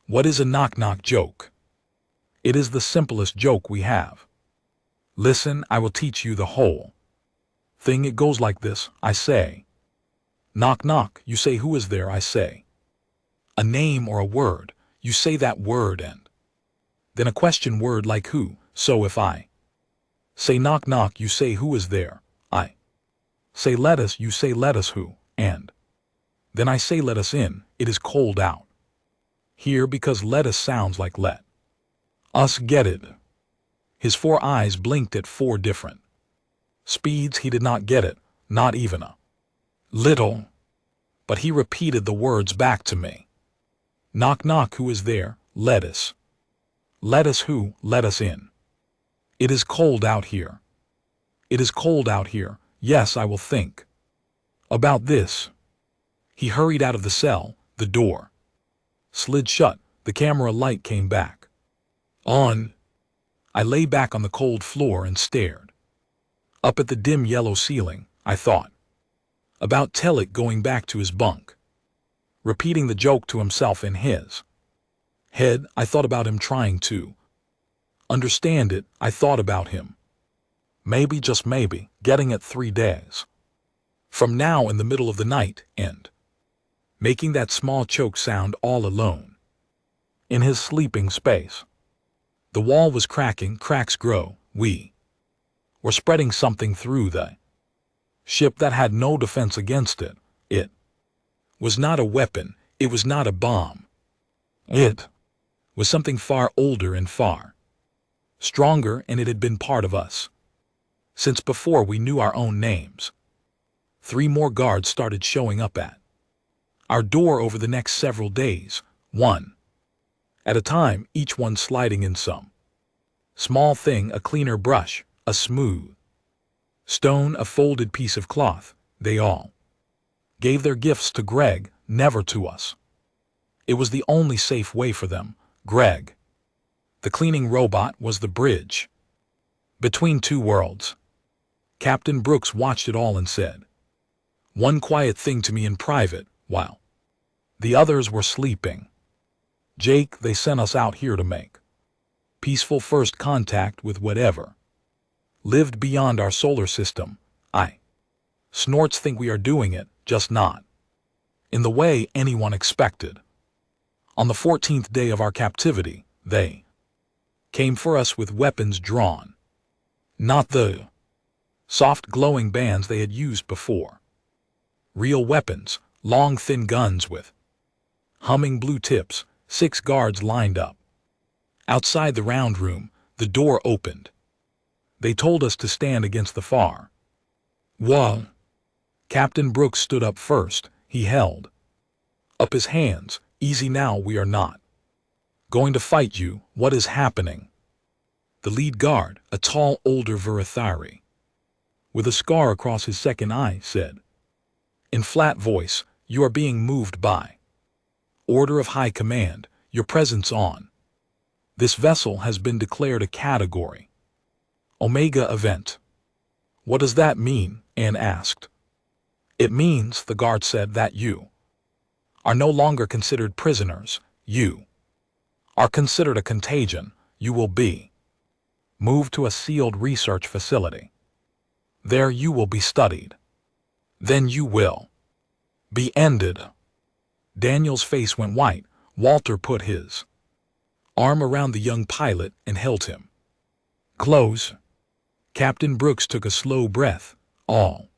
What is a knock-knock joke? It is the simplest joke we have. Listen, I will teach you the whole thing. It goes like this. I say, knock knock. You say, who is there? I say a name or a word. You say that word and then a question word like who. So if I say knock knock, you say who is there. I say lettuce, you say lettuce who, and then I say let us in. It is cold out here because lettuce sounds like let us get it. His 4 eyes blinked at 4 different speeds. He did not get it, not even a little. But he repeated the words back to me. Knock knock, who is there? Lettuce. Lettuce who? Let us in. It is cold out here. It is cold out here. Yes, I will think about this. He hurried out of the cell. The door slid shut. The camera light came back on. I lay back on the cold floor and stared up at the dim yellow ceiling. I thought about Telek going back to his bunk, repeating the joke to himself in his head. I thought about him trying to understand it. I thought about him, maybe, just maybe, getting it 3 days from now in the middle of the night and making that small choke sound all alone in his sleeping space. The wall was cracking, cracks grow. We were spreading something through the ship that had no defense against it. It was not a weapon. It was not a bomb. It was something far older and far stronger, and it had been part of us since before we knew our own names. 3 more guards started showing up at our door over the next several days, one at a time, each one sliding in some small thing, a cleaner brush, a smooth stone, a folded piece of cloth. They all gave their gifts to Greg, never to us. It was the only safe way for them. Greg, the cleaning robot, was the bridge between 2 worlds. Captain Brooks watched it all and said one quiet thing to me in private while the others were sleeping. Jake, they sent us out here to make peaceful first contact with whatever lived beyond our solar system. I snorts think we are doing it, just not in the way anyone expected. On the 14th day of our captivity, they came for us with weapons drawn, not the soft glowing bands they had used before. Real weapons, long thin guns with humming blue tips. 6 guards lined up outside the round room. The door opened. They told us to stand against the far wall. Captain Brooks stood up first. He held up his hands. Easy now, we are not going to fight you. What is happening? The lead guard, a tall older Virathari with a scar across his second eye, said in flat voice, you are being moved by order of high command. Your presence on this vessel has been declared a category Omega event. What does that mean? Anne asked. It means, the guard said, that you are no longer considered prisoners. You are considered a contagion. You will be moved to a sealed research facility. There you will be studied. Then you will be ended. Daniel's face went white. Walter put his arm around the young pilot and held him close. Captain Brooks took a slow breath. All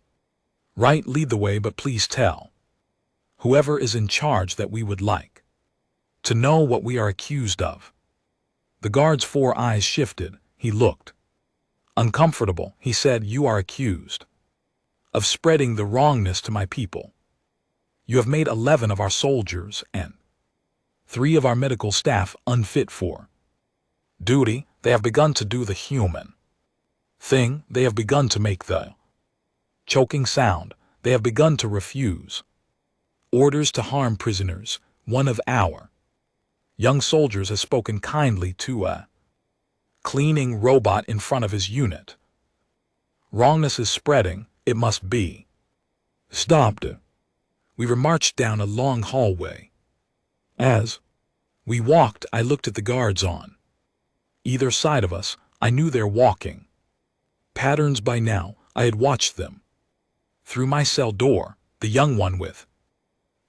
right, lead the way, but please tell whoever is in charge that we would like to know what we are accused of. The guard's 4 eyes shifted. He looked uncomfortable. He said, you are accused of spreading the wrongness to my people. You have made 11 of our soldiers and 3 of our medical staff unfit for duty. They have begun to do the human thing. They have begun to make the choking sound. They have begun to refuse Orders to harm prisoners. One of our young soldiers has spoken kindly to a cleaning robot in front of his unit. Wrongness is spreading. It must be stopped. We were marched down a long hallway. As we walked, I looked at the guards on either side of us. I knew their walking patterns by now. I had watched them through my cell door. The young one with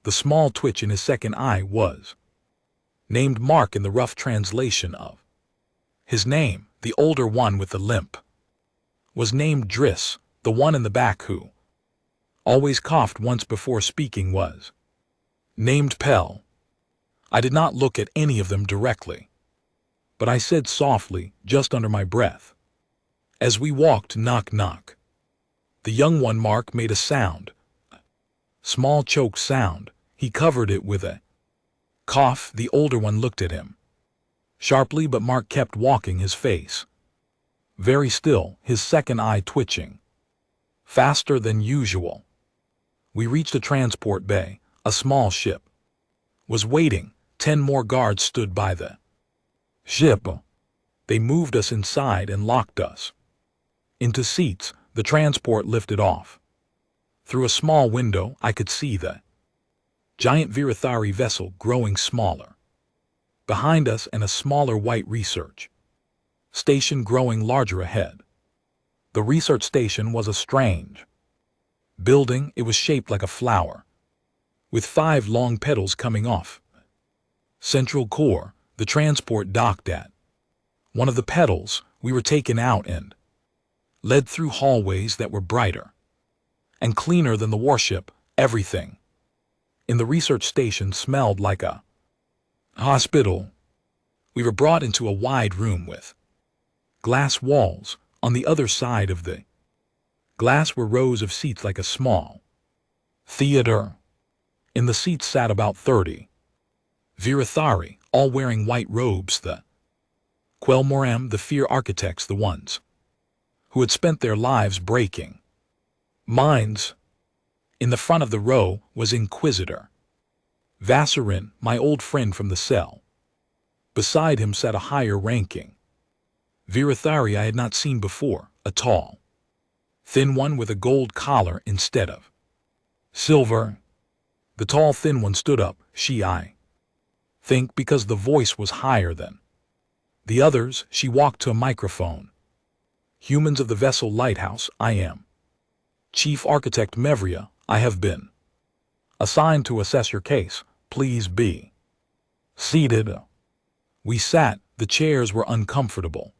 the small twitch in his second eye was named Mark in the rough translation of his name. The older one with the limp was named Driss. The one in the back who always coughed once before speaking was named Pell. I did not look at any of them directly, but I said softly, just under my breath, as we walked, knock, knock. The young one, Mark, made a sound, a small choke sound. He covered it with a cough. The older one looked at him sharply, but Mark kept walking, his face very still, his second eye twitching faster than usual. We reached a transport bay. A small ship was waiting. 10 more guards stood by the ship. They moved us inside and locked us into seats. The transport lifted off. Through a small window, I could see the giant Virathari vessel growing smaller behind us and a smaller white research station growing larger ahead. The research station was a strange building. It was shaped like a flower, with 5 long petals coming off central core. The transport docked at one of the petals. We were taken out and led through hallways that were brighter and cleaner than the warship. Everything in the research station smelled like a hospital. We were brought into a wide room with glass walls. On the other side of the glass were rows of seats like a small theater. In the seats sat about 30 Virathari, all wearing white robes. The Quelmoram, the fear architects, the ones who had spent their lives breaking minds. In the front of the row was Inquisitor Vassarin, my old friend from the cell. Beside him sat a higher-ranking Virathari I had not seen before, a tall, thin one with a gold collar instead of silver. The tall, thin one stood up. I think because the voice was higher than the others, she walked to a microphone. Humans of the vessel Lighthouse, I am Chief Architect Mevria. I have been assigned to assess your case. Please be seated. We sat. The chairs were uncomfortable.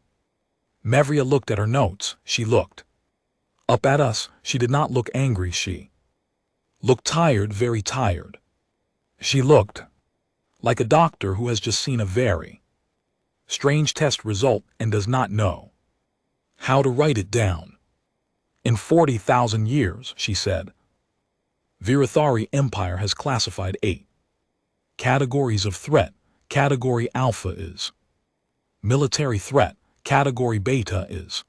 Mevria looked at her notes. She looked up at us. She did not look angry. She looked tired, very tired. She looked like a doctor who has just seen a very strange test result and does not know how to write it down. In 40,000 years, she said, Virathari Empire has classified 8 categories of threat. Category Alpha is military threat. Category Beta is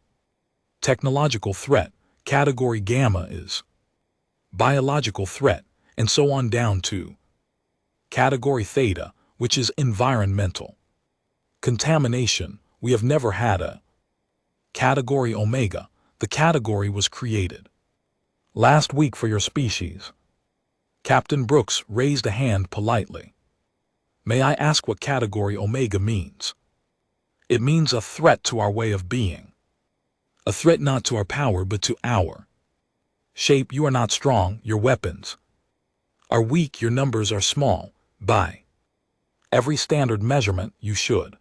technological threat. Category Gamma is biological threat, and so on down to Category Theta, which is environmental contamination. We have never had a Category Omega. The category was created last week for your species. Captain Brooks raised a hand politely. May I ask what Category Omega means? It means a threat to our way of being. A threat not to our power but to our shape. You are not strong. Your weapons are weak. Your numbers are small. By every standard measurement, you should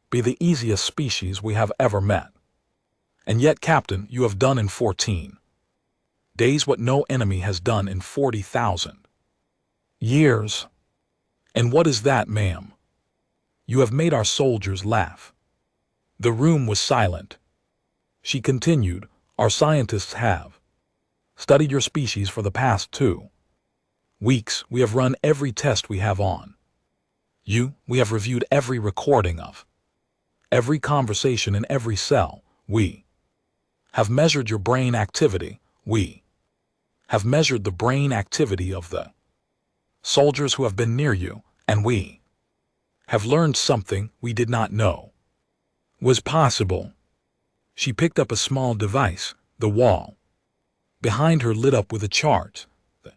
be the easiest species we have ever met. And yet, Captain, you have done in 14 days what no enemy has done in 40,000 years. And what is that, ma'am? You have made our soldiers laugh. The room was silent. She continued, our scientists have studied your species for the past 2 weeks. We have run every test we have on you. We have reviewed every recording of every conversation in every cell. We have measured your brain activity. We have measured the brain activity of the Soldiers who have been near you, and we have learned something we did not know was possible. She picked up a small device. The wall behind her lit up with a chart. The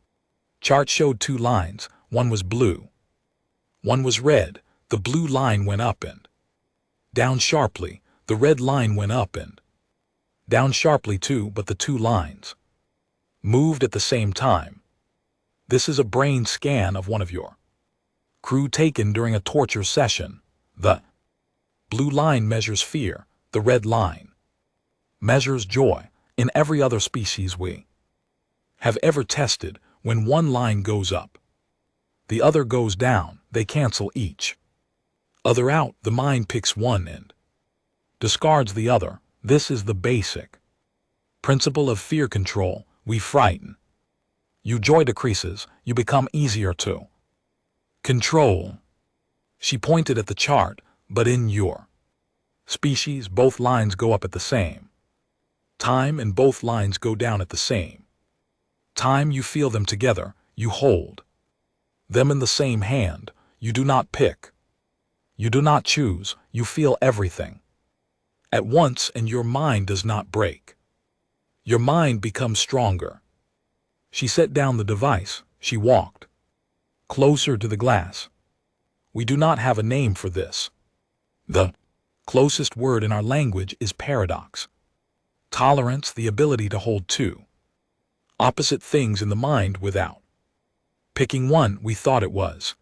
chart showed two lines. One was blue. One was red. The blue line went up and down sharply. The red line went up and down sharply too, but the two lines moved at the same time. This is a brain scan of one of your crew taken during a torture session. The blue line measures fear. The red line measures joy. In every other species we have ever tested, when one line goes up, the other goes down. They cancel each other out. The mind picks one and discards the other. This is the basic principle of fear control. We frighten you. Joy decreases. You become easier to control. She pointed at the chart. But in your species, both lines go up at the same time and both lines go down at the same time. You feel them together. You hold them in the same hand. You do not pick. You do not choose. You feel everything at once, and your mind does not break. Your mind becomes stronger. She set down the device. She walked closer to the glass. We do not have a name for this. The closest word in our language is paradox. Tolerance, the ability to hold two opposite things in the mind without picking one. We thought it was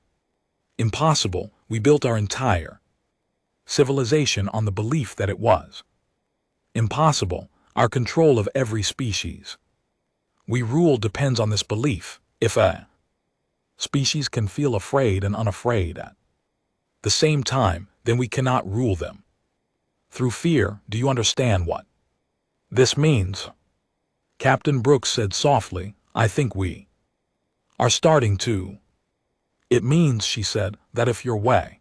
impossible. We built our entire civilization on the belief that it was impossible. Our control of every species we rule depends on this belief. If a species can feel afraid and unafraid at the same time, then we cannot rule them through fear. Do you understand what this means? Captain Brooks said softly, I think we are starting to. It means, she said, that if your way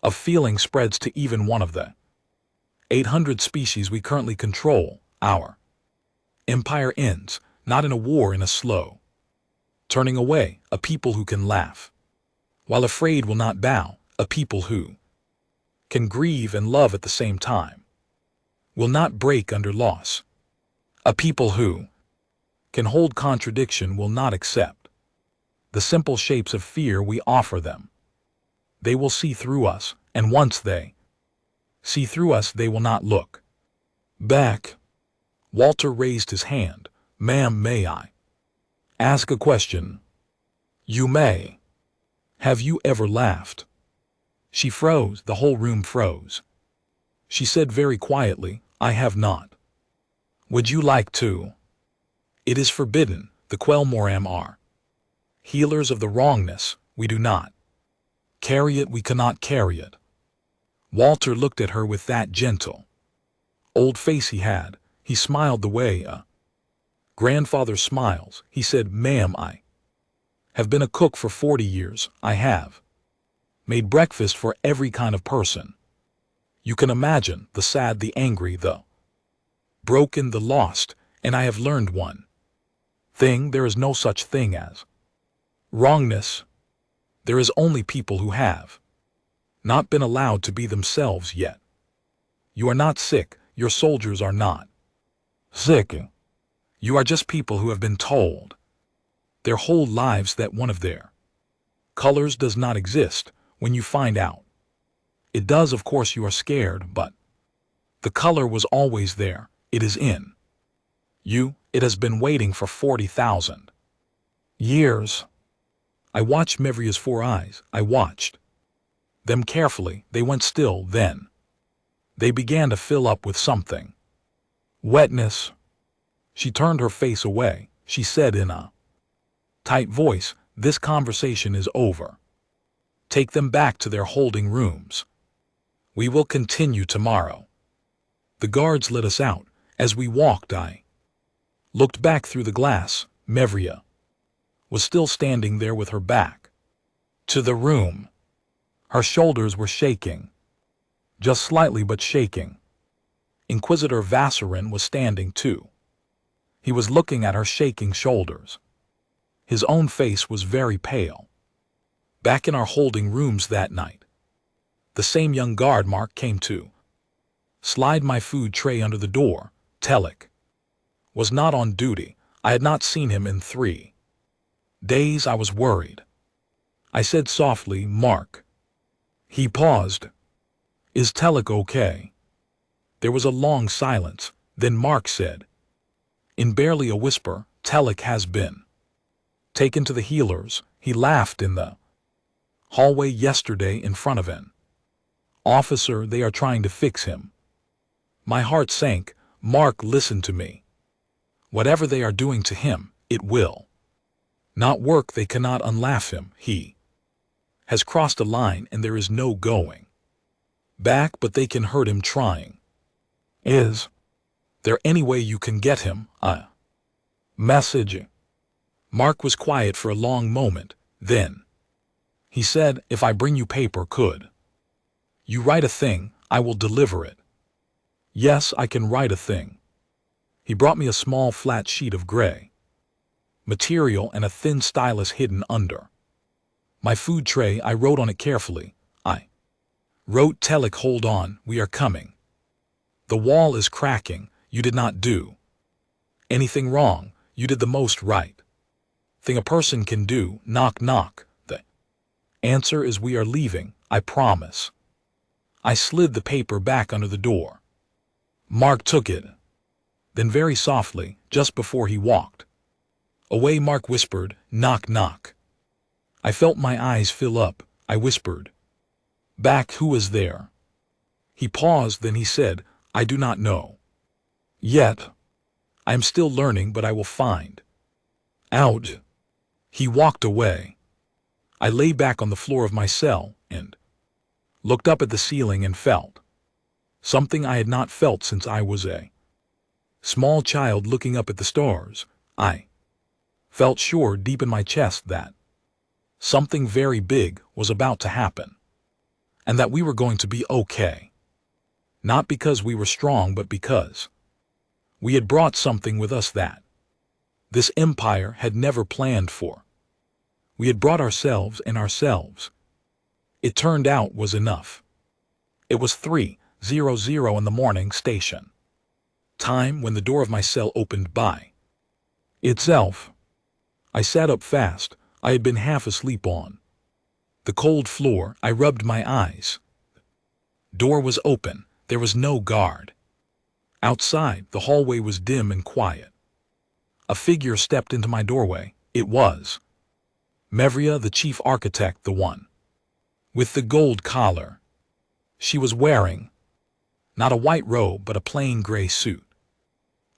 of feeling spreads to even one of the 800 species we currently control, our empire ends, not in a war, in a slow turning away. A people who can laugh while afraid will not bow. A people who can grieve and love at the same time will not break under loss. A people who can hold contradiction will not accept the simple shapes of fear we offer them. They will see through us, and once they see through us, they will not look back. Walter raised his hand. Ma'am, may I ask a question? You may. Have you ever laughed? She froze. The whole room froze. She said very quietly, I have not. Would you like to? It is forbidden. The Quelmoram are healers of the wrongness. We do not carry it. We cannot carry it. Walter looked at her with that gentle old face he had. He smiled the way a grandfather smiles. He said, Ma'am, I have been a cook for 40 years. I have made breakfast for every kind of person you can imagine, the sad, the angry, the broken, the lost, and I have learned one thing: there is no such thing as wrongness. There is only people who have not been allowed to be themselves yet. You are not sick. Your soldiers are not sick. You are just people who have been told their whole lives that one of their colors does not exist. When you find out it does, of course you are scared, but the color was always there. It is in you. It has been waiting for 40,000 years. I watched Mevria's 4 eyes. I watched them carefully. They went still. Then they began to fill up with something. Wetness. She turned her face away. She said in a tight voice, this conversation is over. Take them back to their holding rooms. We will continue tomorrow. The guards let us out. As we walked, I looked back through the glass. Mevria was still standing there with her back to the room. Her shoulders were shaking, just slightly, but shaking. Inquisitor Vassarin was standing too. He was looking at her shaking shoulders. His own face was very pale. Back in our holding rooms that night, the same young guard Mark came to slide my food tray under the door. Telek was not on duty. I had not seen him in 3 days. I was worried. I said softly, "Mark." He paused. "Is Telek okay?" There was a long silence. Then Mark said, in barely a whisper, "Telek has been taken to the healers." He laughed in the hallway yesterday in front of an officer. "They are trying to fix him." My heart sank. Mark, listen to me. Whatever they are doing to him, it will not work. They cannot unlaugh him. He has crossed a line and there is no going back, but they can hurt him trying. Is there any way you can get him a message? Mark was quiet for a long moment. Then he said, "If I bring you paper, could you write a thing? I will deliver it." "Yes, I can write a thing." He brought me a small flat sheet of gray material and a thin stylus hidden under my food tray. I wrote on it carefully. I wrote, "Telek, hold on, we are coming. The wall is cracking. You did not do anything wrong. You did the most right thing a person can do. Knock, knock. The answer is we are leaving, I promise." I slid the paper back under the door. Mark took it. Then very softly, just before he walked away, Mark whispered, "Knock, knock." I felt my eyes fill up. I whispered back, "Who is there?" He paused, then he said, "I do not know yet. I am still learning, but I will find out." He walked away. I lay back on the floor of my cell and looked up at the ceiling and felt something I had not felt since I was a small child, looking up at the stars. I felt sure deep in my chest that something very big was about to happen, and that we were going to be okay. Not because we were strong, but because we had brought something with us that this empire had never planned for. We had brought ourselves, and ourselves, it turned out, was enough. It was 3:00 in the morning, station time, when the door of my cell opened by itself. I sat up fast. I had been half asleep on the cold floor. I rubbed my eyes. Door was open. There was no guard outside. The hallway was dim and quiet. A figure stepped into my doorway. It was Mevria, the chief architect, the one with the gold collar. She was wearing not a white robe, but a plain gray suit.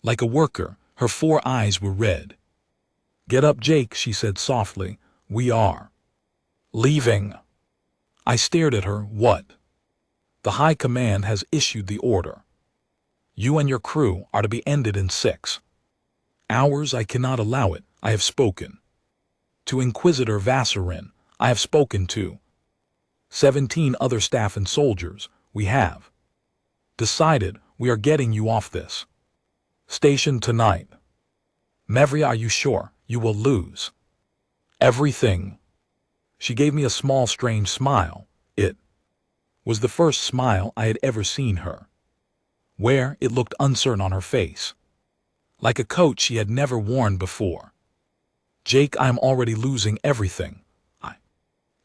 Like a worker, her 4 eyes were red. "Get up, Jake," she said softly. "We are leaving." I stared at her. "What?" "The High Command has issued the order. You and your crew are to be ended in 6 hours. I cannot allow it. I have spoken to Inquisitor Vassarin. I have spoken to 17 other staff and soldiers. We have decided we are getting you off this station tonight. Mevria, are you sure? You will lose everything." She gave me a small, strange smile. It was the first smile I had ever seen her wear. It looked uncertain on her face, like a coat she had never worn before. "Jake, I am already losing everything. I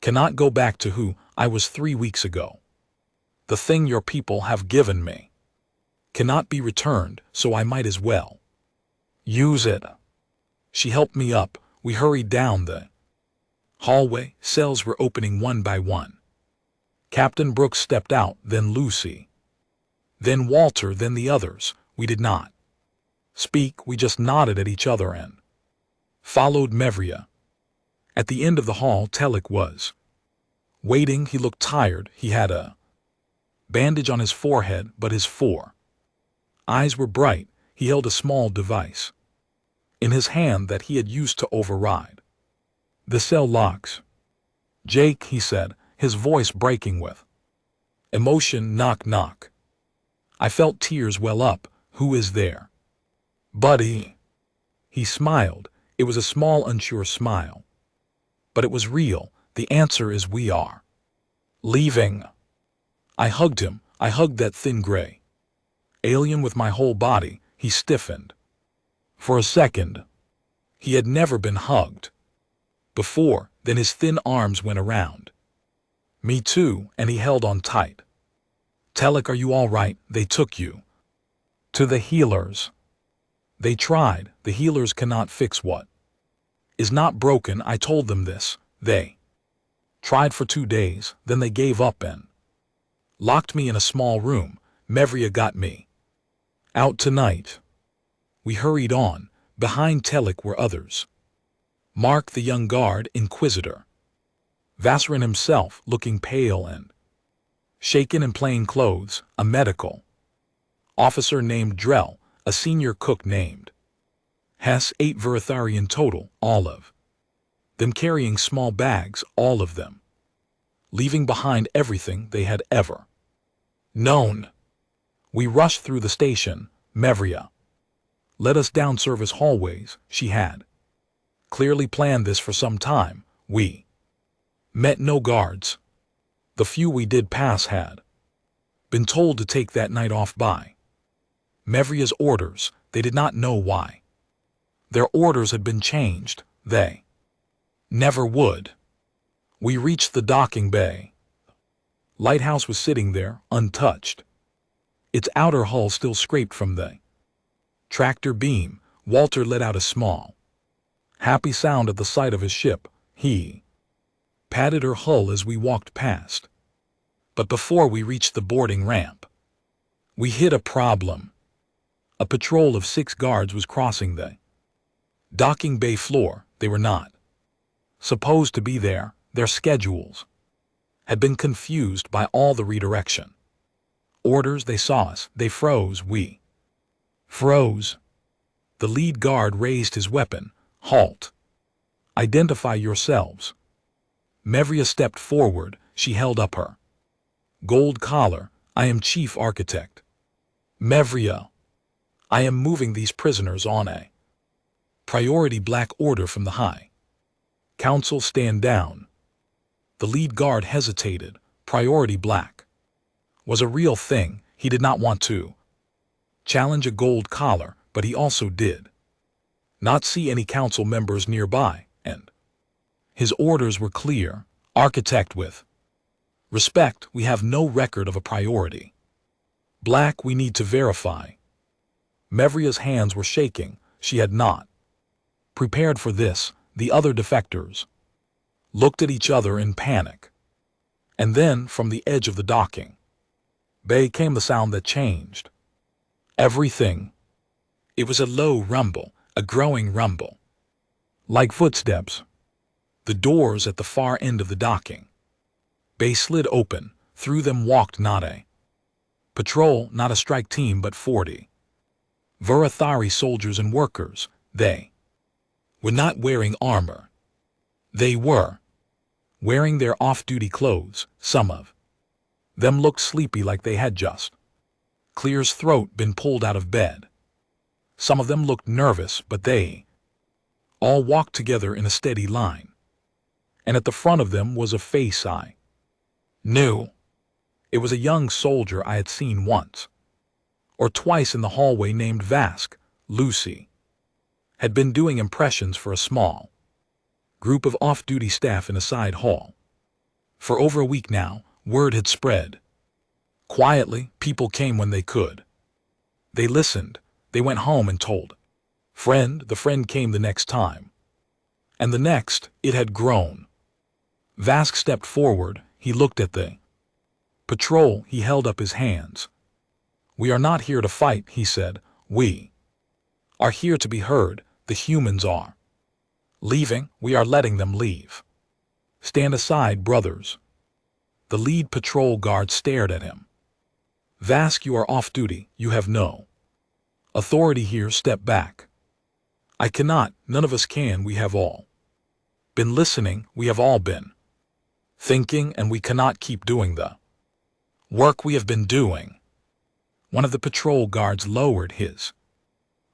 cannot go back to who I was 3 weeks ago. The thing your people have given me cannot be returned, so I might as well use it." She helped me up. We hurried down the hallway. Cells were opening one by one. Captain Brooks stepped out, then Lucy, then Walter, then the others. We did not speak. We just nodded at each other and followed Mevria. At the end of the hall, Telek was waiting. He looked tired. He had a bandage on his forehead, but his 4 eyes were bright. He held a small device in his hand that he had used to override the cell locks. "Jake," he said, his voice breaking with emotion. "Knock, knock." I felt tears well up. "Who is there?" "Buddy." He smiled. It was a small, unsure smile. But it was real. The answer is we are leaving. I hugged him. I hugged that thin gray alien with my whole body. He stiffened. For a second, he had never been hugged before. Then his thin arms went around me too, and he held on tight. Telek, are you all right? They took you to the healers. They tried. The healers cannot fix what is not broken. I told them this. They tried for 2 days, then they gave up and locked me in a small room. Mevria got me out tonight. We hurried on. Behind Telek were others. Mark, the young guard, Inquisitor. Vassarin himself, looking pale and shaken, in plain clothes, a medical officer named Drell, a senior cook named Hess, 8 Verathari in total, all of them carrying small bags, all of them leaving behind everything they had ever known. We rushed through the station. Mevria led us down service hallways. She had clearly planned this for some time. We met no guards. The few we did pass had been told to take that night off by Mevria's orders. They did not know why. Their orders had been changed. They never would. We reached the docking bay. Lighthouse was sitting there, untouched. Its outer hull still scraped from the tractor beam. Walter let out a small, happy sound at the sight of his ship. He patted her hull as we walked past. But before we reached the boarding ramp, we hit a problem. A patrol of 6 guards was crossing the docking bay floor. They were not supposed to be there. Their schedules had been confused by all the redirection orders. They saw us. They froze. We froze. The lead guard raised his weapon. Halt. Identify yourselves. Mevria stepped forward. She held up her gold collar. I am Chief Architect Mevria. I am moving these prisoners on a priority black order from the High Council. Stand down. The lead guard hesitated. Priority black was a real thing. He did not want to challenge a gold collar, but he also did not see any council members nearby, and his orders were clear. Architect, with respect, we have no record of a priority black. We need to verify. Mevria's hands were shaking. She had not prepared for this. The other defectors looked at each other in panic. And then, from the edge of the docking bay came the sound that changed everything. It was a low rumble, a growing rumble, like footsteps. The doors at the far end of the docking bay slid open. Through them walked not a patrol, not a strike team, but 40 Verathari soldiers and workers. They were not wearing armor. They were wearing their off-duty clothes. Some of them looked sleepy, like they had just Clear's throat been pulled out of bed. Some of them looked nervous, but they all walked together in a steady line. And at the front of them was a face I knew. It was a young soldier I had seen once or twice in the hallway, named Vask. Lucy had been doing impressions for a small group of off-duty staff in a side hall. For over a week now, word had spread. Quietly, people came when they could. They listened. They went home and told friend. The friend came the next time. And the next. It had grown. Vask stepped forward. He looked at the patrol. He held up his hands. We are not here to fight, he said. We are here to be heard. The humans are leaving. We are letting them leave. Stand aside, brothers. The lead patrol guard stared at him. Vask, you are off duty. You have no authority here. Step back. I cannot. None of us can. We have all been listening. We have all been thinking, and we cannot keep doing the work we have been doing. One of the patrol guards lowered his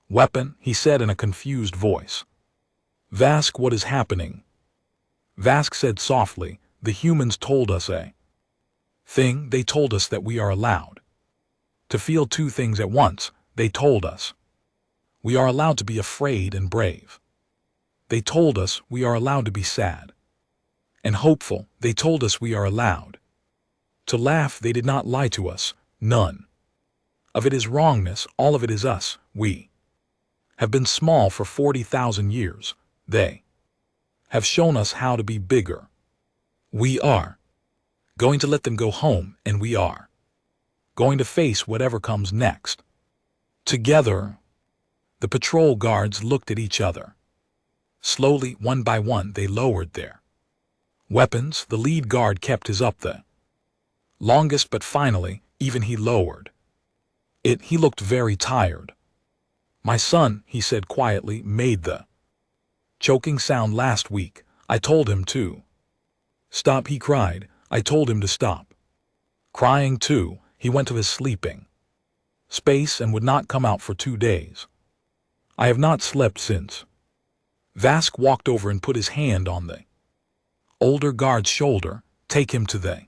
weapon. He said in a confused voice, Vask, what is happening? Vask said softly, the humans told us a thing. They told us that we are allowed to feel two things at once. They told us we are allowed to be afraid and brave. They told us we are allowed to be sad and hopeful. They told us we are allowed to laugh. They did not lie to us. None of it is wrongness. All of it is us. We have been small for 40,000 years. They have shown us how to be bigger. We are going to let them go home, and we are going to face whatever comes next. Together, the patrol guards looked at each other. Slowly, one by one, they lowered their weapons. The lead guard kept his up the longest, but finally, even he lowered it. He looked very tired. My son, he said quietly, made the choking sound last week. I told him to stop, he cried. I told him to stop crying too. He went to his sleeping space and would not come out for 2 days. I have not slept since. Vask walked over and put his hand on the older guard's shoulder. Take him to the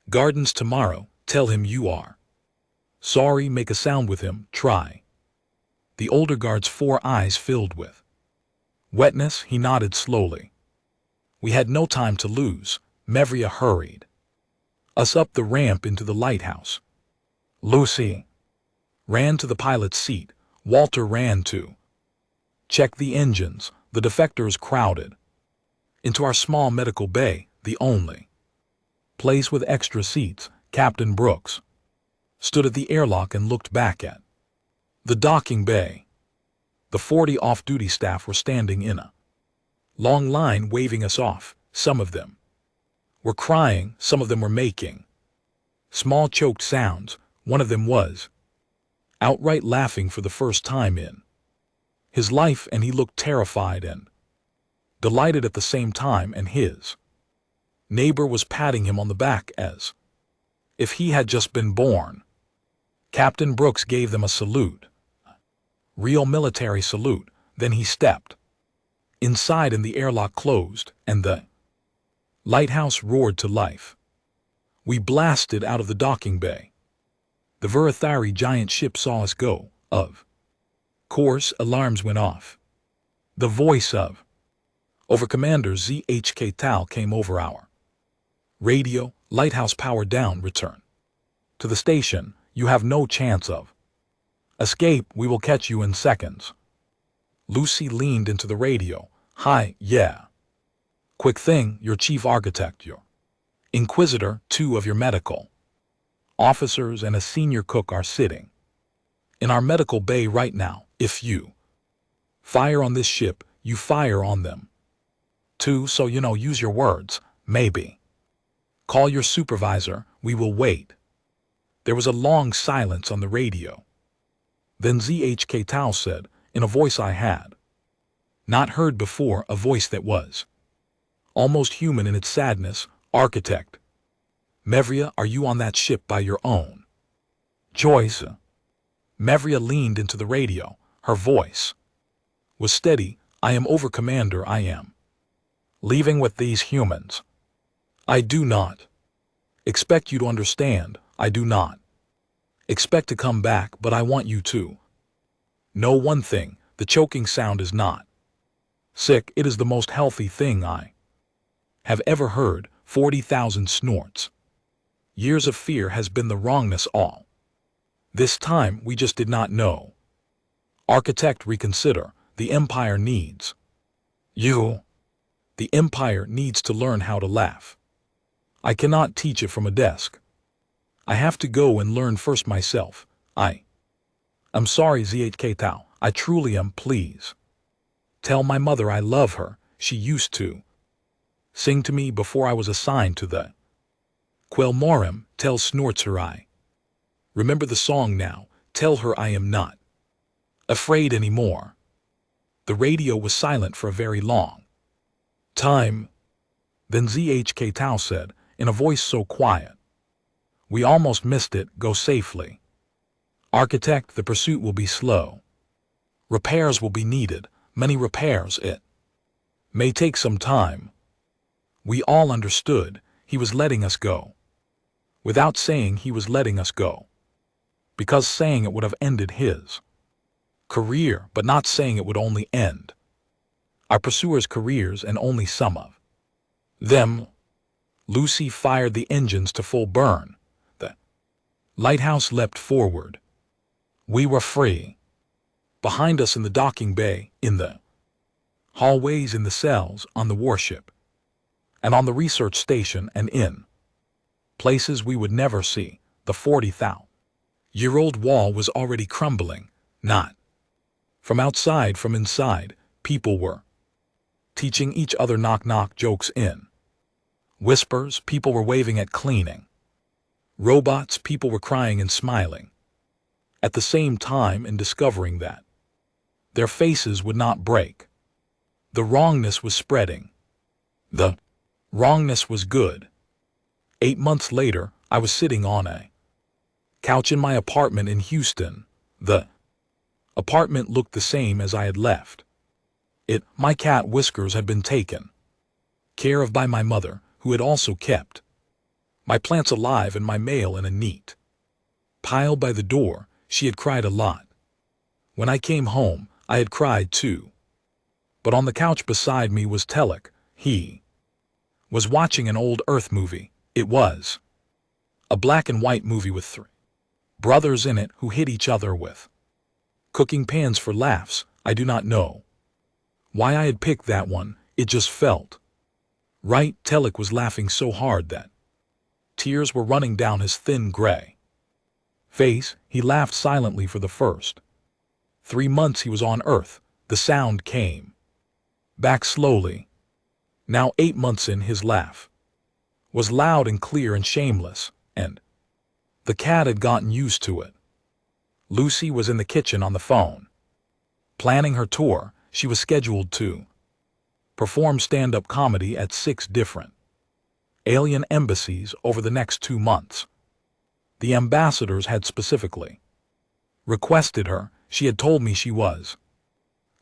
gardens tomorrow. Tell him you are sorry. Make a sound with him. Try. The older guard's 4 eyes filled with wetness. He nodded slowly. We had no time to lose. Mevria hurried us up the ramp into the lighthouse. Lucy ran to the pilot's seat. Walter ran to check the engines. The defectors crowded into our small medical bay, the only place with extra seats. Captain Brooks stood at the airlock and looked back at the docking bay. The 40 off-duty staff were standing in a long line waving us off. Some of them were crying, some of them were making small choked sounds. One of them was outright laughing for the first time in his life, and he looked terrified and delighted at the same time, and his neighbor was patting him on the back as if he had just been born. Captain Brooks gave them a salute, a real military salute. Then he stepped inside and the airlock closed and the lighthouse roared to life. We blasted out of the docking bay. The Virathari giant ship saw us go. Of course, alarms went off. The voice of Overcommander ZHK Tal came over our radio. Lighthouse power down. Return to the station. You have no chance of escape. We will catch you in seconds. Lucy leaned into the radio. Hi, yeah. Quick thing, your chief architect, your inquisitor, 2 of your medical officers, and a senior cook are sitting in our medical bay right now. If you fire on this ship, you fire on them too, so use your words. Maybe call your supervisor. We will wait. There was a long silence on the radio. Then ZHK Tao said, in a voice I had not heard before, a voice that was almost human in its sadness, Architect Mevria, are you on that ship by your own choice? Mevria leaned into the radio. Her voice was steady. I am Overcommander. I am leaving with these humans. I do not expect you to understand. I do not expect to come back, but I want you to know one thing. The choking sound is not sick. It is the most healthy thing I have ever heard. 40,000 snorts. Years of fear has been the wrongness all. This time we just did not know. Architect, reconsider. The Empire needs you. The Empire needs to learn how to laugh. I cannot teach it from a desk. I have to go and learn first myself. I'm sorry, ZHK Tao. I truly am. Please tell my mother I love her. She used to sing to me before I was assigned to the Quel Morim. Tell snorts her I remember the song now. Tell her I am not afraid anymore. The radio was silent for a very long time. Then ZHK Tao said, in a voice so quiet we almost missed it, go safely. Architect, the pursuit will be slow. Repairs will be needed, many repairs. It May take some time. We all understood he was letting us go. Without saying he was letting us go. Because saying it would have ended his career, but not saying it would only end our pursuers' careers and only some of them. Lucy fired the engines to full burn. The lighthouse leapt forward. We were free. Behind us in the docking bay, in the hallways, in the cells, on the warship, and on the research station, and in places we would never see, the 40,000-year-old wall was already crumbling. Not from outside, from inside, people were teaching each other knock-knock jokes in whispers. People were waving at cleaning robots. People were crying and smiling at the same time, and discovering that their faces would not break. The wrongness was spreading. The wrongness was good. 8 months later, I was sitting on a couch in my apartment in Houston. The apartment looked the same as I had left it. My cat Whiskers had been taken care of by my mother, who had also kept my plants alive and my mail in a neat pile by the door. She had cried a lot. When I came home, I had cried too. But on the couch beside me was Telek. He was watching an old Earth movie. It was a black and white movie with 3 brothers in it who hit each other with cooking pans for laughs. I do not know why I had picked that one. It just felt right. Telek was laughing so hard that tears were running down his thin gray face. He laughed silently for the first 3 months he was on Earth. The sound came back slowly. Now 8 months in, his laugh was loud and clear and shameless, and the cat had gotten used to it. Lucy was in the kitchen on the phone, planning her tour. She was scheduled to perform stand-up comedy at 6 different alien embassies over the next 2 months. The ambassadors had specifically requested her. She had told me she was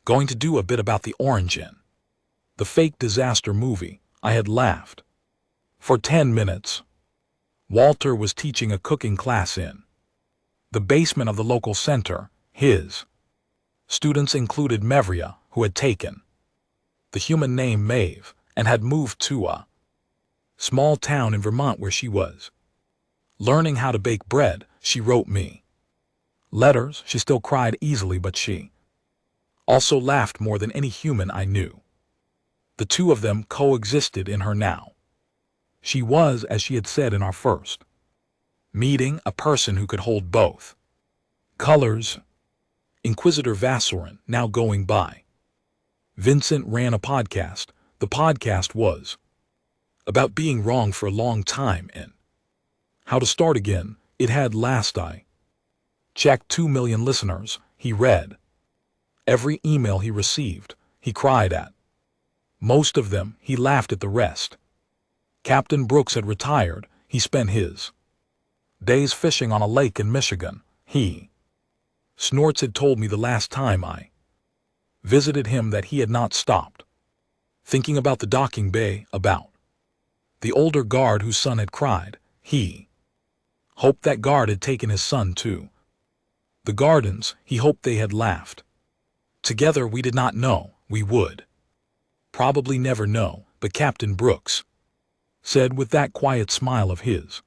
going to do a bit about the origin, the fake disaster movie. I had laughed for 10 minutes. Walter was teaching a cooking class in the basement of the local center. His students included Mevria, who had taken the human name Maeve and had moved to a small town in Vermont where she was learning how to bake bread. She wrote me letters. She still cried easily, but she also laughed more than any human I knew. The two of them coexisted in her now. She was, as she had said in our first meeting, a person who could hold both colors. Inquisitor Vassorin, now going by Vincent, ran a podcast. The podcast was about being wrong for a long time and how to start again. It had, last I checked, 2 million listeners. He read every email he received. He cried at most of them. He laughed at the rest. Captain Brooks had retired. He spent his days fishing on a lake in Michigan. He Snorts had told me the last time I visited him that he had not stopped thinking about the docking bay, about the older guard whose son had cried. He hoped that guard had taken his son to the gardens. He hoped they had laughed together. We did not know. We would probably never know, but Captain Brooks said with that quiet smile of his,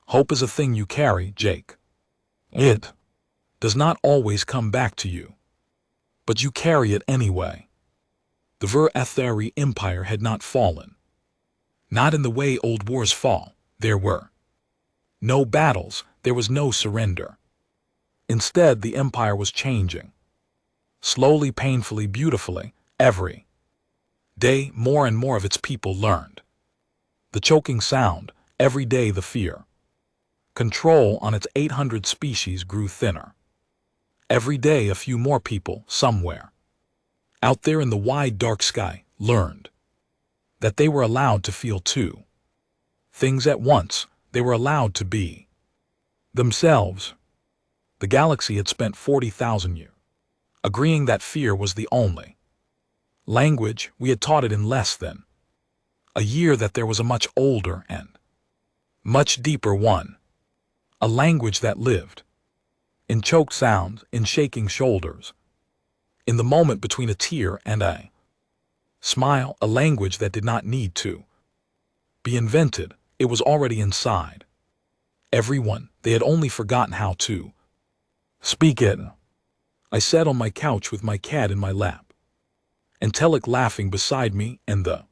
"Hope is a thing you carry, Jake. It does not always come back to you, but you carry it anyway." The Ver-Athari Empire had not fallen. Not in the way old wars fall. There were no battles. There was no surrender. Instead, the empire was changing. Slowly, painfully, beautifully. Every day, more and more of its people learned the choking sound. Every day, the fear control on its 800 species grew thinner. Every day, a few more people, somewhere out there in the wide dark sky, learned that they were allowed to feel two things at once. They were allowed to be themselves. The galaxy had spent 40,000 years agreeing that fear was the only Language, we had taught it in less than a year that there was a much older and much deeper one. A language that lived in choked sounds, in shaking shoulders, in the moment between a tear and a smile, a language that did not need to be invented. It was already inside everyone. They had only forgotten how to speak it. I sat on my couch with my cat in my lap, and Telek laughing beside me, and the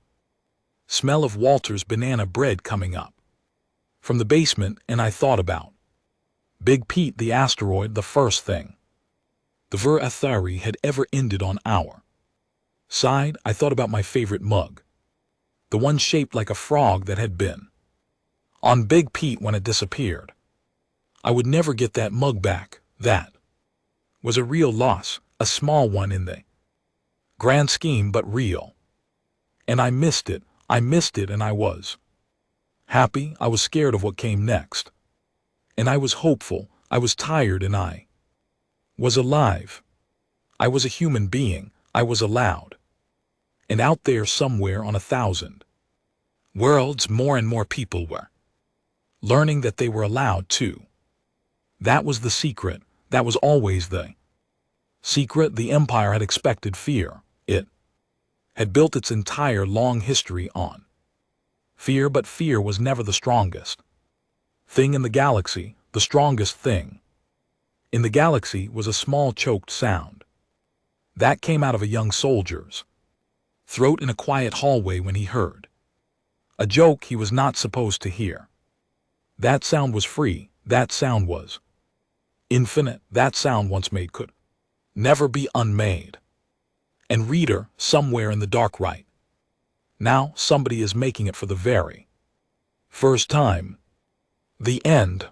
smell of Walter's banana bread coming up from the basement, and I thought about Big Pete the asteroid, the first thing the Ver-Athari had ever ended on our side. I thought about my favorite mug, the one shaped like a frog that had been on Big Pete when it disappeared. I would never get that mug back. That was a real loss, a small one in the grand scheme, but real. And I missed it, and I was happy. I was scared of what came next. And I was hopeful. I was tired, and I was alive. I was a human being. I was allowed. And out there somewhere on 1,000 worlds, more and more people were learning that they were allowed to. That was the secret. That was always the secret. The Empire had expected fear. It had built its entire long history on fear, but fear was never the strongest thing in the galaxy. The strongest thing in the galaxy was a small choked sound that came out of a young soldier's throat in a quiet hallway when he heard a joke he was not supposed to hear. That sound was free. That sound was infinite. That sound once made could never be unmade. And reader, somewhere in the dark right now, somebody is making it for the very first time. The end.